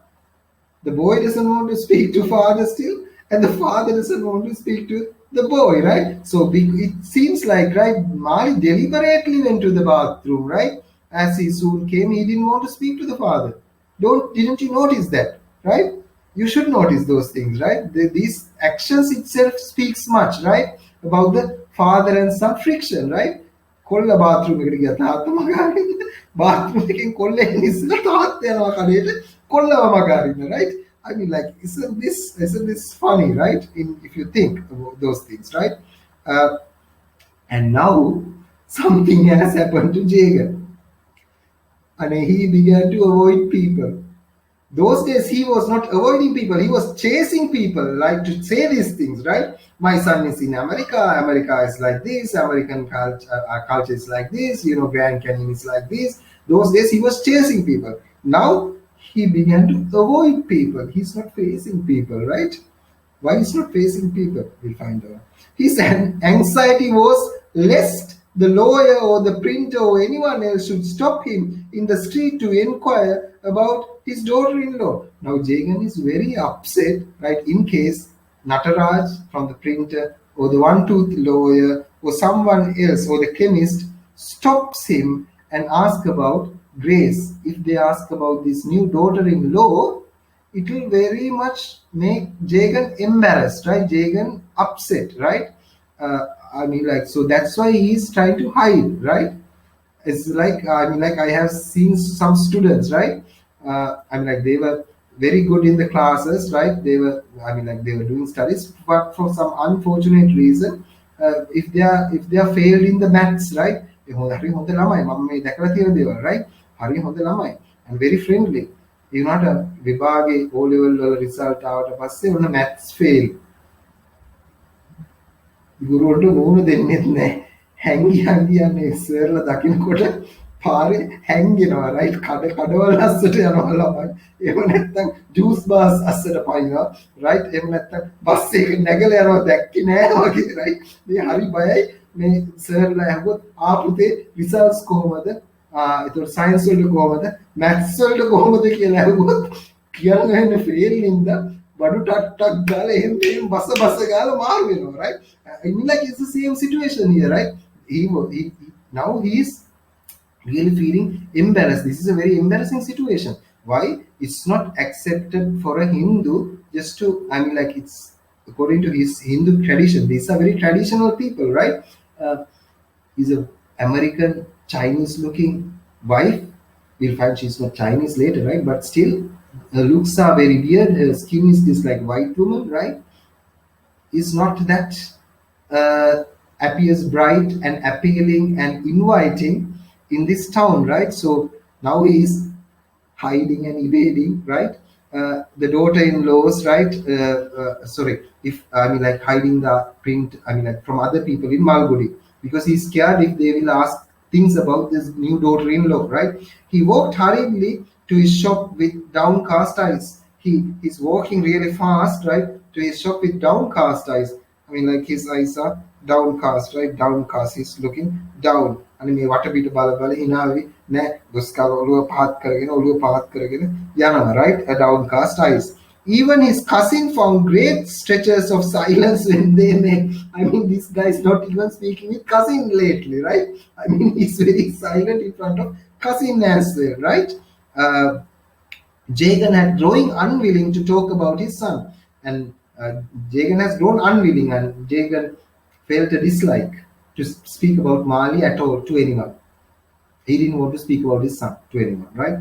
the boy doesn't want to speak to father still, and the father doesn't want to speak to the boy, right? So it seems like, right, Mali deliberately went to the bathroom, right? As he soon came, he didn't want to speak to the father. Didn't you notice that, right? You should notice those things, right? These actions itself speaks much, right, about the father and son friction, right? කොල්ල bathroom එකට ගියා තාත්තා මගහරින්න bathroom එකෙන් කොල්ල එන්නේ ඉස්සෙල්ලා තාත්තා යනවා කඩේට කොල්ලව මගහරින්න, right? I mean, like, isn't this funny, right? If you think about those things, right? And now something has happened to Jagan, and he began to avoid people. Those days he was not avoiding people, he was chasing people, like to say these things, right? My son is in America, America is like this, American culture is like this, Grand Canyon is like this. Those days he was chasing people. Now he began to avoid people. He's not facing people, right? Why he's not facing people? We'll find out. His anxiety was less the lawyer or the printer or anyone else should stop him in the street to inquire about his daughter-in-law. Now Jagan is very upset, right? In case Nataraj from the printer or the one-tooth lawyer or someone else or the chemist stops him and asks about Grace. If they ask about this new daughter-in-law, it will very much make Jagan embarrassed, right? Jagan upset, right? So that's why he's trying to hide, right? It's like like I have seen some students, right? They were very good in the classes, right? They were doing studies, but for some unfortunate reason, if they are failed in the maths, right? හරි හොඳ ළමයි මම මේ දැකලා තියෙන දේවල්, right? හරි හොඳ ළමයි and very friendly. ඒනට විභාගේ O level වල result ආවට පස්සේ ඔන්න maths fail. ගුරුවරට වුණ දෙන්නෙත් නැහැ. හැංගියන් කියන්නේ ඉස්සරලා දකින්නකොට පාරේ හැංගෙනවා, right? කඩවල අස්සට යනවා ළමයි. එහෙම නැත්නම් ජූස් බාස් අස්සට පයින්නවා, right? එහෙම නැත්නම් බස් එක නැගලා යනවා දැක්කේ නෑ වගේ, right? මේ හරි බයයි මේ සර්ලා ඇහුවොත් පුතේ රිසල්ට්ස් කොහොමද? ඒතකොට සයන්ස් වලට කොහොමද? මැත්ස් වලට කොහොමද කියලා ඇහුවොත් කියන්න ෆේල් නින්දා බඩු ටක් ගාලා එහෙම බස ගාලා මාරු වෙනවා, right? I mean, like it's the same situation here, right? Now he's really feeling embarrassed. This is a very embarrassing situation. Why? It's not accepted for a Hindu just to, it's according to his Hindu tradition. These are very traditional people, right? He's a American Chinese looking wife. We'll find she's not Chinese later, right? But still, her looks are very weird. Her skin is this like white woman, right? Is not that appears bright and appealing and inviting in this town, right? So now he is hiding and evading, right? The daughter-in-laws, right? If hiding the print, from other people in Malgudi, because he's scared if they will ask things about this new daughter-in-law, right? He walked hurriedly to his shop with downcast eyes. He's walking really fast, right? To his shop with downcast eyes. His eyes are downcast, right? Downcast. He's looking down. මේ වටපිට බල හිනාවි නෑ ගොස්කාර ඔළුව පහත් කරගෙන යනවා, right? A downcast eyes. Even his cousin found great stretches of silence when they met. This guy is not even speaking with cousin lately, right? He's very silent in front of cousin as well, right? Jagan had grown unwilling to talk about his son, and Jagan has grown unwilling, and Jagan felt a dislike to speak about Mali at all to anyone. He didn't want to speak about his son to anyone, right?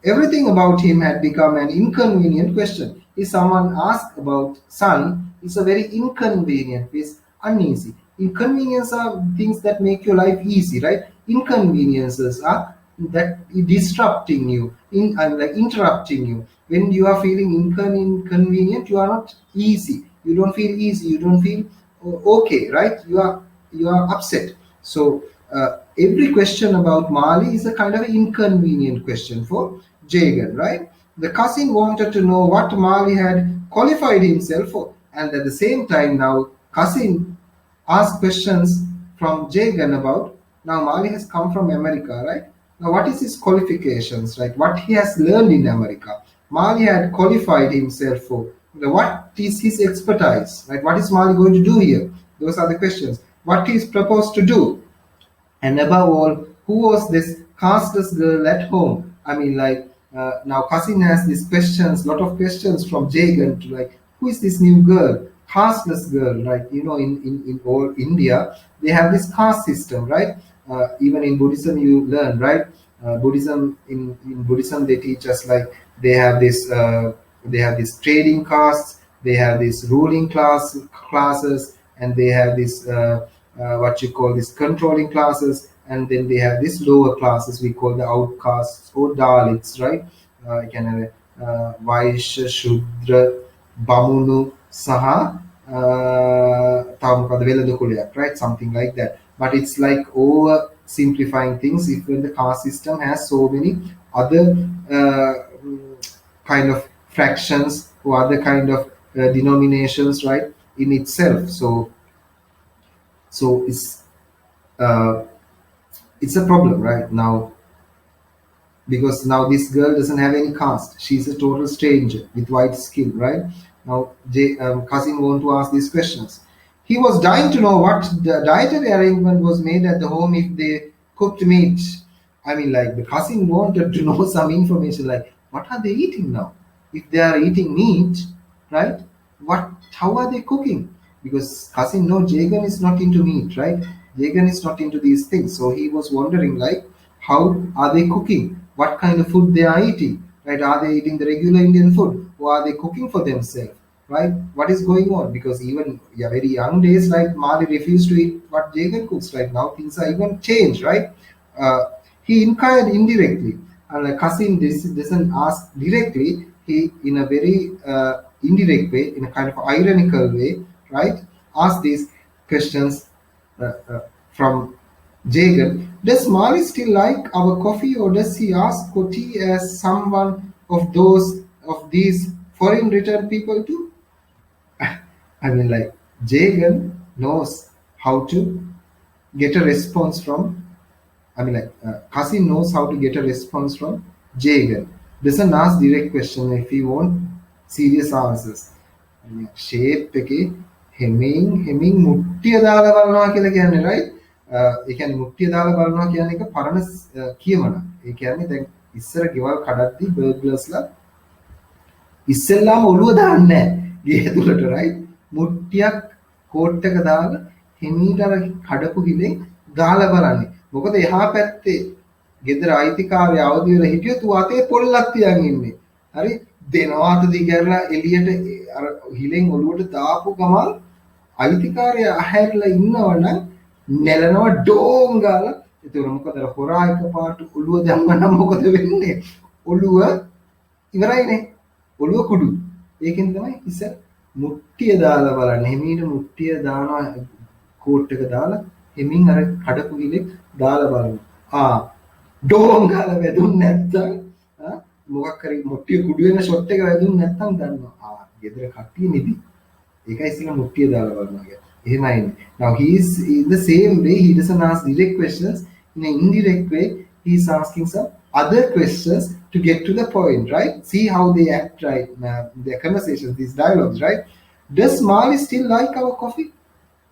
Everything about him had become an inconvenient question. If someone asks about son, it's a very inconvenient, it's uneasy. Inconveniences are things that make your life easy, right? Inconveniences are that disrupting you, interrupting you. When you are feeling inconvenient, you are not easy. You don't feel easy. You don't feel okay, right? You are upset. So every question about Mali is a kind of inconvenient question for Jagan, right? The cousin wanted to know what Mali had qualified himself for, and at the same time now cousin asked questions from Jagan about, now Mali has come from America, right? Now what is his qualifications, right? What he has learned in America. Mali had qualified himself for. What is his expertise, right? What is Mali going to do here? Those are the questions. What he is proposed to do, and above all, who was this castless girl at home? Now cousin has these questions, lot of questions from Jagan to who is this new girl, castless girl, right? In all India they have this caste system, right? Even in Buddhism you learn, right? Buddhism in Buddhism they teach us they have this trading castes, they have this ruling classes, and they have this what you call this controlling classes, and then they have this lower classes we call the outcasts or Dalits, right? Vaishya, Shudra, Bamunu, Saha, right? Something like that. But it's like over simplifying things if when the caste system has so many other kind of fractions or other kind of denominations, right, in itself. So it's uh, it's a problem right now, because now this girl doesn't have any caste. She's a total stranger with white skin, right? Now, Cousin want to ask these questions. He was dying to know what the dietary arrangement was made at the home if they cooked meat. I mean, like the cousin wanted to know some information, like what are they eating now? If they are eating meat, right? What? How are they cooking? Because cousin no, Jagan is not into meat, right? Jagan is not into these things, so he was wondering like how are they cooking, what kind of food they are eating, right? Are they eating the regular Indian food or are they cooking for themselves, right? What is going on? Because even yeah, very young days, right, Mali refused to eat what Jagan cooks. Right now things are even changed, right? uh, he inquired indirectly, and a cousin doesn't ask directly. He in a very indirect way, in a kind of ironical way, right, asked these questions from Jagan. Does Mali still like our coffee, or does he ask for tea as someone of these foreign returned people too? I mean, like Jagan knows how to get a response from. I mean, like Kasim knows how to get a response from Jagan. Doesn't ask direct question if he want serious answers. Shape එකේ හෙමින් මුට්ටිය දාලා බලනවා කියලා කියන්නේ right. ඒ කියන්නේ මුට්ටිය දාලා බලනවා කියන එක පරණ කියමන. ඒ කියන්නේ දැන් ඉස්සර ගෙවල් කඩද්දි බර්ග්ලර්ස්ලා ඉස්සෙල්ලාම ඔළුව දාන්නේ නැහැ ගේ ඇතුළට right. මුට්ටියක් කෝට් එක දාලා හිමීට අර කඩපු හිලෙන් ගාලා බලන්නේ. මොකද එහා පැත්තේ ගෙදර අයිතිකාරය අවදි වෙලා හිටියොත් ඌ අතේ පොල්ලක් තියන් ඉන්නේ. හරි දෙනවා අත දිගහැරලා එළියට අර හිලෙන් ඔළුවට දාපු ගමන් අයිතිකාරය අහැරලා ඉන්නවනම් නැලනවා ඩෝන් ගාලා. ඒතර මොකද අර හොරා එකපාරට ඔළුව දැම්මනම් මොකද වෙන්නේ? ඔළුව ඉවරයිනේ. ඔළුව කුඩු. ඒකෙන් තමයි ඉස්සර මුට්ටිය දාලා බලන්නේ. හිමීට මුට්ටිය දානවා කෝට් එක දාලා හිමින් අර කඩපු හිලෙන් දාලා බලනවා. ඩෝන් ගාලා වැදුන්නේ නැත්තම් මොකක් හරි මුට්ටිය කුඩු වෙන ෂොට් එක වැදුන්නේ නැත්තම් දන්නවා. ගෙදර කට්ටිය නිදි. ඒකයි ඉස්සෙල්ලා මුට්ටිය දාලා බලනවා කියන්නේ. එහෙමයි. Now he is in the same way, he doesn't ask direct questions. In an indirect way, he is asking some other questions to get to the point, right? See how they act, right? Their conversations, these dialogues, right? Does Mali still like our coffee?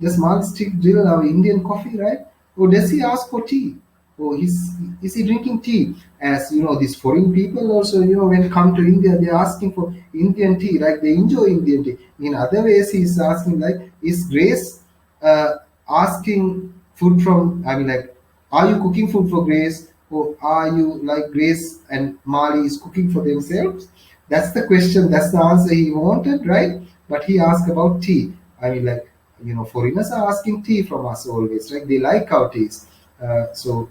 Does Mali still drill our Indian coffee, right? Or does he ask for tea? Or is he drinking tea? As you know, these foreign people also, you know, when they come to India, they're asking for Indian tea, right? They enjoy Indian tea. In other ways, he's asking like, is Grace asking food from, I mean, like, are you cooking food for Grace? Or are you like Grace and Mali is cooking for themselves? That's the question, that's the answer he wanted, right? But he asked about tea. I mean, like, you know, foreigners are asking tea from us always, right? They like our teas. So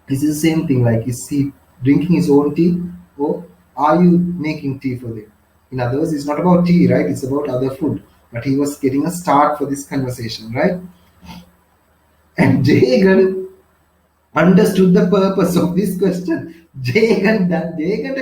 this is the same thing, like is he drinking his own tea or are you making tea for them? In other words, it's not about tea, right? It's about other food. But he was getting a start for this conversation, right? And Jagan understood the purpose of this question. Jagan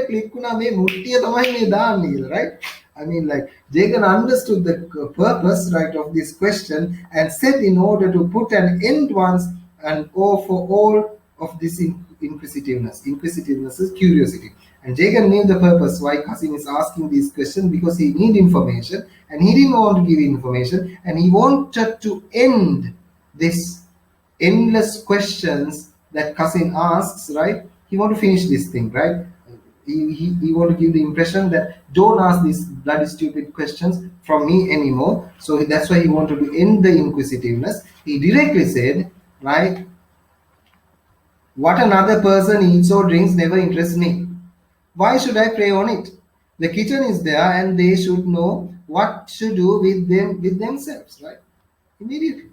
click kuna me muttiya tamai me daanne කියලා, right? I mean, like Jagan understood the purpose, right, of this question and said in order to put an end once and for all of this inquisitiveness. Inquisitiveness is curiosity. And Jagan knew the purpose why Kasim is asking these questions, because he need information and he didn't want to give information and he wanted to end this endless questions that Kasim asks, right? He want to finish this thing, right? He want to give the impression that don't ask these bloody stupid questions from me anymore. So that's why he wanted to end the inquisitiveness. He directly said, right, what another person eats or drinks never interests me. Why should I prey on it? The kitchen is there and they should know what to do with themselves, right? Immediately.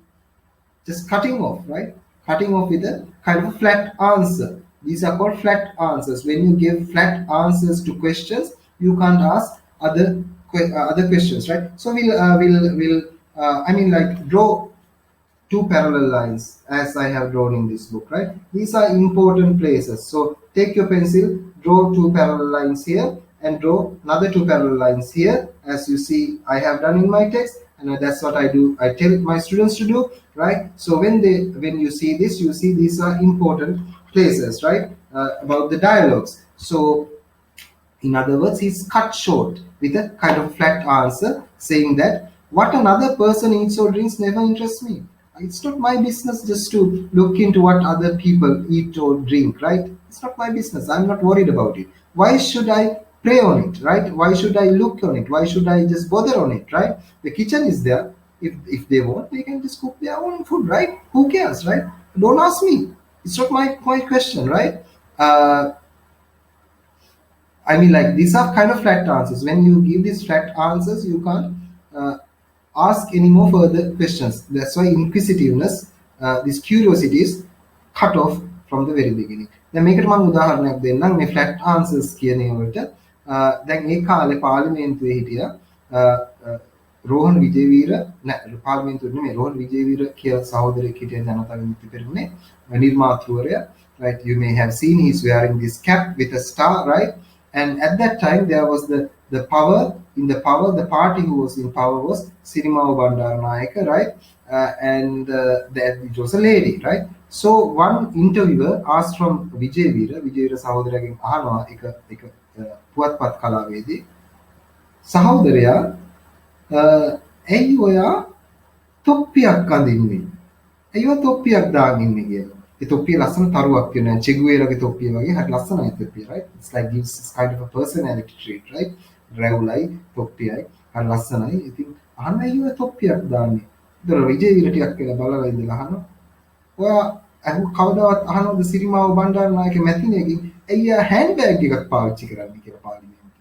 Just cutting off, right? Cutting off with a kind of a flat answer. These are called flat answers. When you give flat answers to questions, you can't ask other questions, right? So we'll I mean, like, draw two parallel lines as I have drawn in this book, right? These are important places. So take your pencil, draw two parallel lines here and draw another two parallel lines here, as you see I have done in my text, and that's what I do. I tell my students to do, right? So when you see this, you see these are important places, right? About the dialogues. So in other words, he's cut short with a kind of flat answer saying that what another person eats or drinks never interests me. It's not my business just to look into what other people eat or drink, right? It's not my business. I'm not worried about it. Why should I pray on it, right? Why should I look on it? Why should I just bother on it, right? The kitchen is there. If they want, they can just cook their own food, right? Who cares, right? Don't ask me. It's not my question, right? Uh, I mean, like these are kind of flat answers. When you give these flat answers, you can't uh, ask any more further questions. That's why inquisitiveness, this curiosity is cut off from the very beginning. දැන් මේකට මම උදාහරණයක් දෙන්නම් මේ flat answers කියන ඒවට. දැන් ඒ කාලේ පාර්ලිමේන්තුවේ හිටියා රෝහන් විජේවීර නෑ පාර්ලිමේන්තුවේ නෙමෙයි රෝහන් විජේවීර කියලා සහෝදරයෙක් හිටියා ජනතා විමුක්ති පෙරමුණේ නිර්මාතෘවරයා, right? You may have seen he's wearing this cap with a star, right? And at that time, there was the power in the power. The party who was in power was Sirimao Bandaranaike, right? And that it was a lady, right? So one interviewer asked from Vijay Veera සහෝදරයාගෙන් අහනවා එක පුවත්පත් කලාවේදී සහෝදරයා ඇයි ඔයා තොප්පියක් අඳින්නේ? ඇයි ඔයා තොප්පියක් දාගෙන ඉන්නේ කියලා. ඒ තොප්පිය ලස්සන තරුවක් තියෙනවා. චෙගුවේරගේ තොප්පිය වගේ හරි ලස්සනයි තොප්පිය, right? It's like gives this kind of a personality trait, right? රැවුලයි තොප්පියයි හරි ලස්සනයි. ඉතින් අහන්න ඇයි ඔයා තොප්පියක් දාන්නේ? ඒතර විජේ වීර ටිකක් කියලා බලලා ඉඳලා අහනවා. ඔයා කවදාවත් අහනවද සිරිමාව බණ්ඩාරනායක මැතිණියගෙන් ඇයි ආ හෑන්ඩ් බෑග් එකක් පාවිච්චි කරන්නේ කියලා පාර්ලිමේන්තුවේ.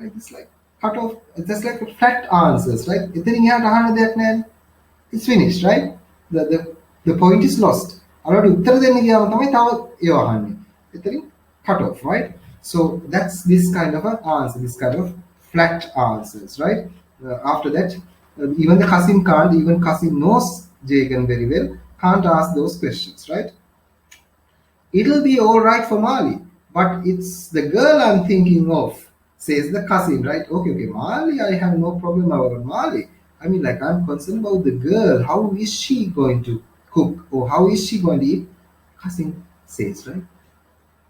Like it's like cut off, just like flat answers, right? එතනින් එහාට අහන්න දෙයක් නැහැ. It's finished, right? The point is lost. අරකට උත්තර දෙන්න ගියාම තමයි තව ඒව අහන්නේ. එතනින් cut off, right? So that's this kind of an answer, this kind of flat answers, right? After that, even the Qasim can't, even Qasim knows Jagan very well, can't ask those questions, right? It'll be all right for Mali, but it's the girl I'm thinking of, says the Qasim, right? Okay, Mali, I have no problem about Mali. I mean, like, I'm concerned about the girl. How is she going to cook, or how is she going to eat? Qasim says, right?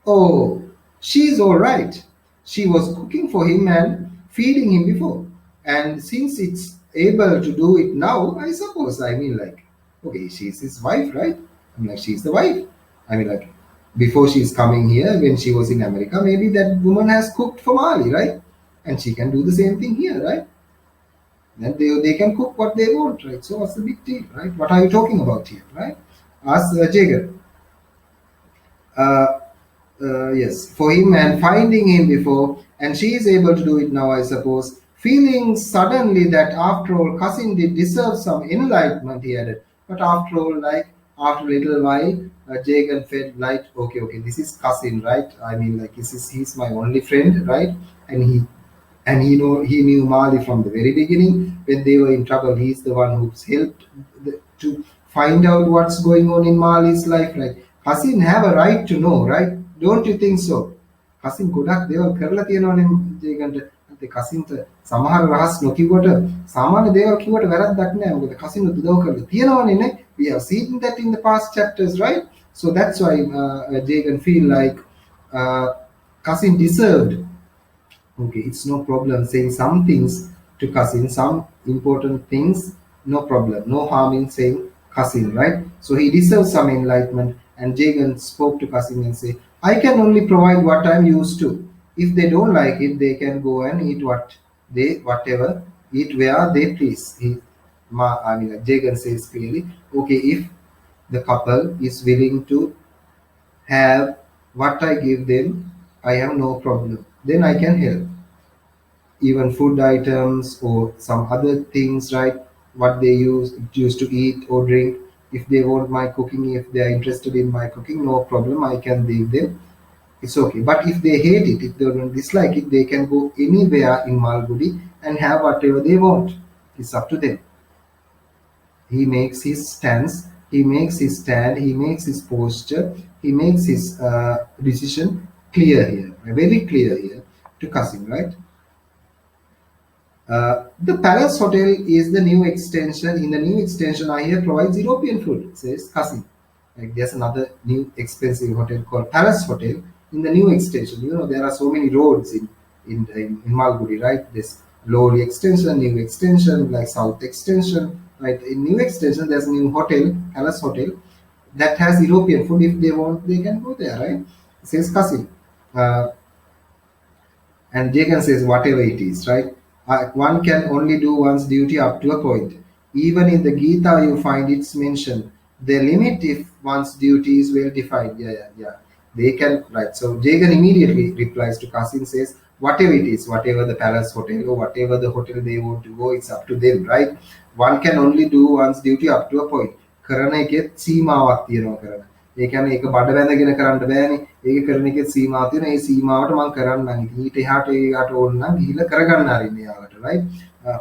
Oh, she's all right. She was cooking for him and feeding him before. And since it's able to do it now, I suppose, I mean, like, okay, she's his wife, right? I mean, like, she's the wife. I mean, like, before she's coming here, when she was in America, maybe that woman has cooked for Mali, right? And she can do the same thing here, right? Then they can cook what they want, right? So what's the big deal, right? What are you talking about here, right? Ask Jagan. Yes, for him and finding him before, and she is able to do it now, I suppose. Feeling suddenly that after all, Qasim did deserve some enlightenment, he added. But after all, like after a little while, Jagan felt like, okay, this is Qasim, right? I mean, like he's my only friend, right? And he knew Mali from the very beginning. When they were in trouble, he's the one who's helped to find out what's going on in Mali's life, right? Qasim have a right to know, right? Don't you think so? Qasim ගොඩක් දේවල් කරලා තියෙනවනේ ජේගන්ට. ඒ කසින්ට සමහර රහස් නොකියුවට සාමාන්‍ය දේවල් කිව්වට වැරද්දක් නෑ. මොකද කසින් උදව් කරලා තියෙනවනේ නේ. We have seen that in the past chapters, right? So that's why Jagan feel like Qasim deserved. Okay, it's no problem saying some things to Qasim, some important things, no problem, no harm in saying Qasim, right? So he deserves some enlightenment. And Jagan spoke to Qasim and say, I can only provide what I'm used to. If they don't like it, they can go and eat whatever, eat where they please. I mean, Jagan says clearly, okay, if the couple is willing to have what I give them, I have no problem. Then I can help. Even food items or some other things, right? What they used to eat or drink. If they want my cooking, if they are interested in my cooking, no problem, I can give them. It's okay. But if they hate it, if they don't dislike it, they can go anywhere in Malgudi and have whatever they want. It's up to them. He makes his stance, he makes his stand, he makes his posture, he makes his decision clear here, very clear here to Qasim, right? The Palace Hotel is the new extension. In the new extension, I here provides European food, says Kasim. Like there's another new expensive hotel called Palace Hotel in the new extension. You know, there are so many roads in Malgudi, right? This Lowry extension, new extension, like South extension, right? In new extension, there's a new hotel, Palace Hotel, that has European food. If they want, they can go there, right? Says Kasim. Uh, and Jagan says, whatever it is, right? One can only do one's duty up to a point. Even in the Gita, you find it's mentioned. The limit if one's duty is well defined. Yeah. They can, right. So Jagan immediately replies to Kasim, says, whatever it is, whatever the palace hotel or whatever the hotel they want to go, it's up to them, right? One can only do one's duty up to a point. කරන එකෙත් සීමාවක් තියෙනවා කරන. ඒ කියන්නේ ඒක බඩ බැඳගෙන කරන්න බෑනේ. ඒක කරන එකෙත් සීමාවක් තියෙනවා. ඒ සීමාවට මම කරන්නම්. ඉතින් ඊට එහාට ඒකට ඕන නම් ගිහිල්ලා කරගන්න ආරින්න යාලට, right?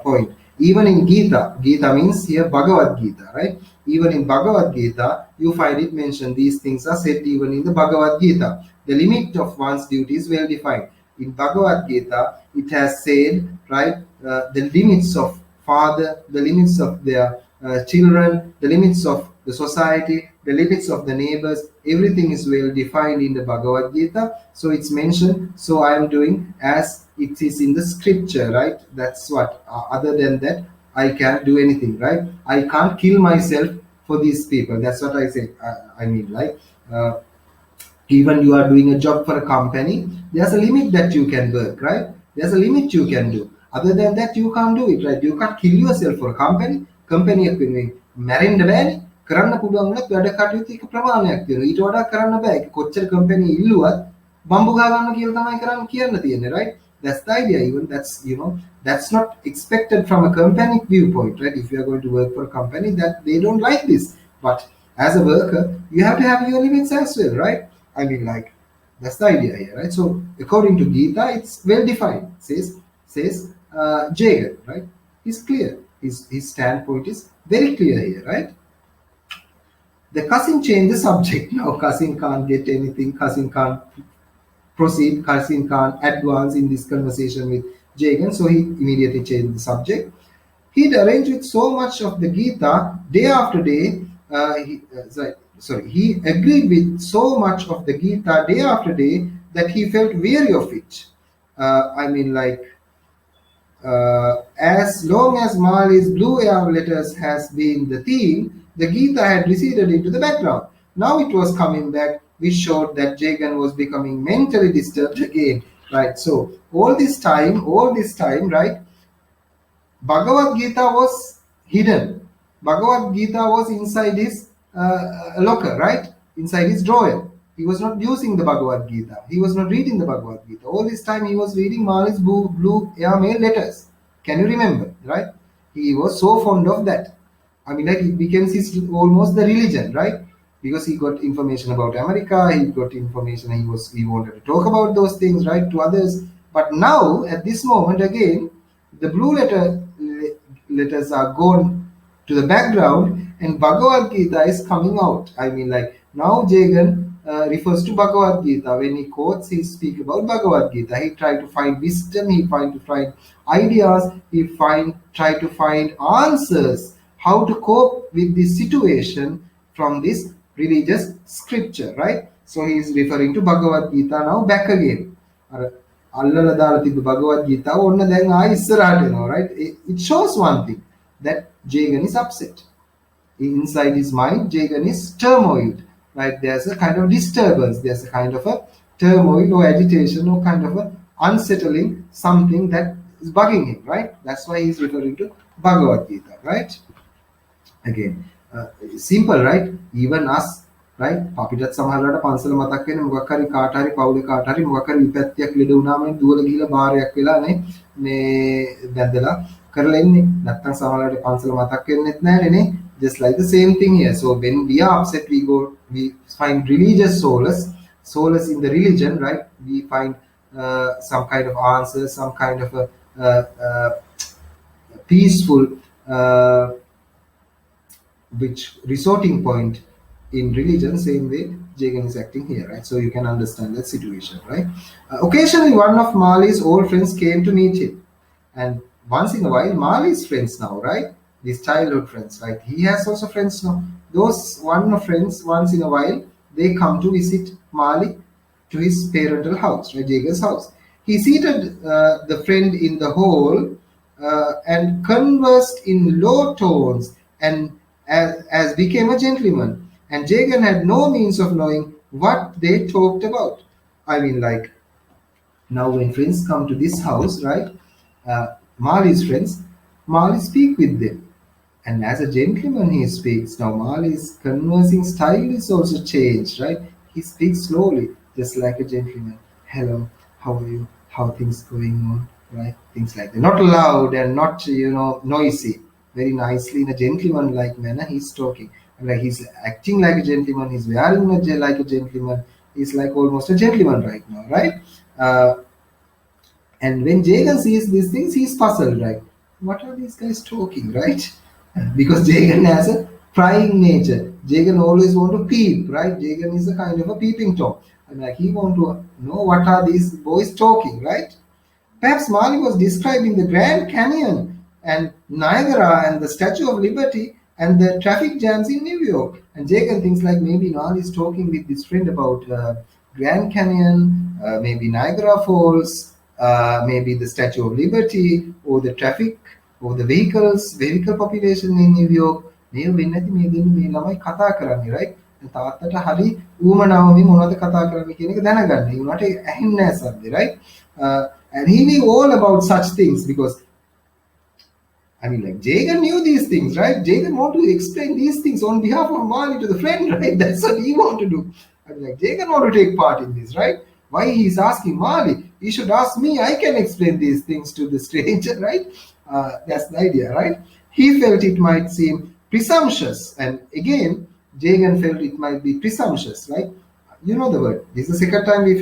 Point. Even in Gita means here Bhagavad Gita, right? Even in Bhagavad Gita, you find it mentioned. These things are said even in the Bhagavad Gita. The limit of one's duty is well defined. In Bhagavad Gita, it has said, right, the limits of father, the limits of their children, the limits of the society, the limits of the neighbors, everything is well defined in the Bhagavad Gita. So it's mentioned, so I am doing as it is in the scripture, right? That's what. Other than that, I can't do anything, right? I can't kill myself for these people. That's what I say. I mean, like, even you are doing a job for a company, there's a limit that you can work, right? There's a limit you can do. Other than that, you can't do it, right? You can't kill yourself for a company. Company එකක් වෙනුවෙන් මැරෙන්න බෑනේ. කරන්න පුළුවන් වුණත් වැඩ කටයුතු එක ප්‍රමාණයක් තියෙනවා. ඊට වඩා කරන්න බෑ. ඒක කොච්චර කම්පැනි ඉල්ලුවත් බම්බු ගහ ගන්න කියලා තමයි කරන්න කියන්න තියෙන්නේ, right? That's the idea. Even that's not expected from a company viewpoint, right? If you are going to work for a company, that they don't like this, but as a worker, you have to have your limits as well, right? I mean, like, that's the idea here, right? So according to Gita, it's well defined. Says Jagan, right? He's clear. His standpoint is very clear here, right? The Kasim changed the subject. Now Kasim can't get anything. Kasim can't proceed. Kasim can't advance in this conversation with Jagan, so he immediately changed the subject. He'd arranged with so much of the Gita day after day. He agreed with so much of the Gita day after day that he felt weary of it. I mean, like, as long as Mali's blue air letters has been the theme, the Gita had receded into the background. Now it was coming back, which showed that Jagan was becoming mentally disturbed again, right? So all this time, right, Bhagavad Gita was hidden. Bhagavad Gita was inside his locker, right? Inside his drawer. He was not using the Bhagavad Gita. He was not reading the Bhagavad Gita. All this time he was reading Mali's blue airmail letters. Can you remember, right? He was so fond of that. I mean, like, it became almost the religion, right? Because he got information about America, he got information, he wanted to talk about those things, right, to others. But now, at this moment, again, the blue letters are gone to the background, and Bhagavad Gita is coming out. I mean, like, now Jagan refers to Bhagavad Gita. When he quotes, he speaks about Bhagavad Gita. He tried to find wisdom, he tried to find ideas, he tried to find answers, how to cope with this situation from this religious scripture, right? So he is referring to Bhagavad Gita now back again. අල්ලලා දාලා තිබ්බ Bhagavad Gita ඔන්න දැන් ආයි ඉස්සරහට එනවා, right? It shows one thing, that Jagan is upset. Inside his mind, Jagan is turmoiled, right? There's a kind of disturbance, there's a kind of a turmoil or agitation or kind of a unsettling something that is bugging him, right? That's why he's referring to Bhagavad Gita, right? Again, simple, right? Even us, right? අපිටත් සමහරවිට පන්සල මතක් වෙන්නේ මොකක් හරි කාට හරි පවුලේ කාට හරි මොකක් හරි විපත්තියක් ලෙඩ වුණාම නේ දුවලා ගිහලා බාරයක් වෙලා නේ මේ බැඳලා කරලා ඉන්නේ. නැත්තම් සමහරවිට පන්සල මතක් වෙන්නෙත් නැහැ නේ. Just like the same thing here. So when we are upset, we find religious solace in the religion, right? We find some kind of answer, some kind of a peaceful which resorting point in religion. Same way Jagan is acting here, right? So you can understand that situation, right? Occasionally one of Mali's old friends came to meet him, and once in a while, Mali's friends now, right? These childhood friends, right? He has also friends now. Those one friends, once in a while, they come to visit Mali to his parental house, right? Jagan's house. He seated the friend in the hall and conversed in low tones and as became a gentleman. And Jagan had no means of knowing what they talked about. I mean, like, now when friends come to this house, right, Mali's friends, Mali speak with them. And as a gentleman he speaks. Now Mali's conversing style is also changed, right? He speaks slowly, just like a gentleman. Hello, how are you? How things going on? Right? Things like that. Not loud and not, noisy. Very nicely in a gentleman-like manner he's talking. Like he's acting like a gentleman, he's wearing like a gentleman. He's like almost a gentleman right now, right? Uh, and when Jagan sees these things, he's puzzled, right? What are these guys talking, right? Because Jagan has a prying nature. Jagan always want to peep, right? Jagan is a kind of a peeping Tom. And like he want to know what are these boys talking, right? Perhaps Mali was describing the Grand Canyon and Niagara and the Statue of Liberty and the traffic jams in New York. And Jagan thinks like maybe Mali is talking with this friend about Grand Canyon, maybe Niagara Falls, maybe the Statue of Liberty, or the traffic, or the vehicle population in New York. මේ වෙන්නේ නැති මේ දෙන්නේ මේ ළමයි කතා කරන්නේ, right? තාත්තට හරි ඌමනාව මේ මොනවද කතා කරන්නේ කියන එක දැනගන්න. ඒ උනාට ඇහෙන්නේ නැහැ සද්දේ, right? And he knew all about such things because I mean, like Jagan knew these things, right? Jagan wanted to explain these things on behalf of Mali to the friend, right? That's what he wanted to do. I mean, like Jagan wanted to take part in this, right? Why he's asking Mali? He should ask me. I can explain these things to the stranger, right? That's the idea, right? He felt it might seem presumptuous, and again, Jagan felt it might be presumptuous, right? You know the word. This is the second time we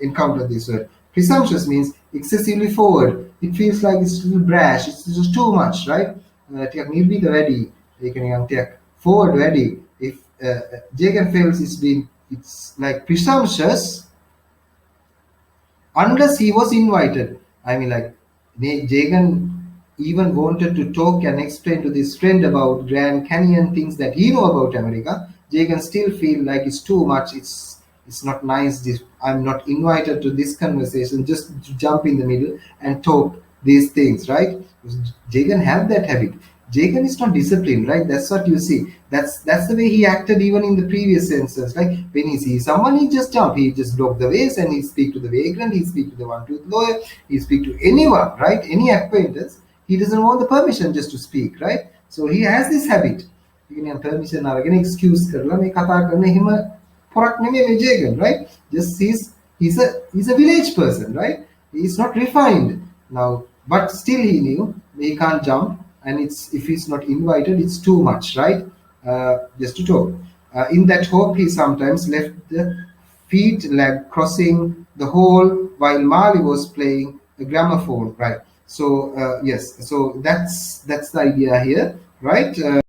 encountered this word. Presumptuous means excessively forward. It feels like it's a little brash. It's just too much, right? ටිකක් නිර්භීත වැඩි. ඒ කියන්නේ ටිකක් forward වැඩි. If Jagan feels it's like presumptuous unless he was invited. I mean, like Jagan even wanted to talk and explain to this friend about Grand Canyon things that he know about America. Jagan still feel like it's too much. It's not nice. I'm not invited to this conversation. Just to jump in the middle and talk these things, right? Jagan have that habit. Jagan is not disciplined, right? That's what you see. That's the way he acted even in the previous senses. Like when he sees someone, he just jump. He just block the ways and he speak to the vagrant. He speak to the one-tooth lawyer. He speak to anyone, right? Any acquaintance. He doesn't want the permission just to speak, right? So he has this habit. You can permission අරගෙන excuse කරලා මේ කතා කරන එහෙම පොරක් නෙමෙයි මේ Jagan, right? Just he's a village person, right? He's not refined now, but still he knew he can't jump, and if he's not invited, it's too much, right? Just to talk. In that hope, he sometimes left the feet leg crossing the hall while Mali was playing a gramophone, right? So yes, so that's the idea here, right?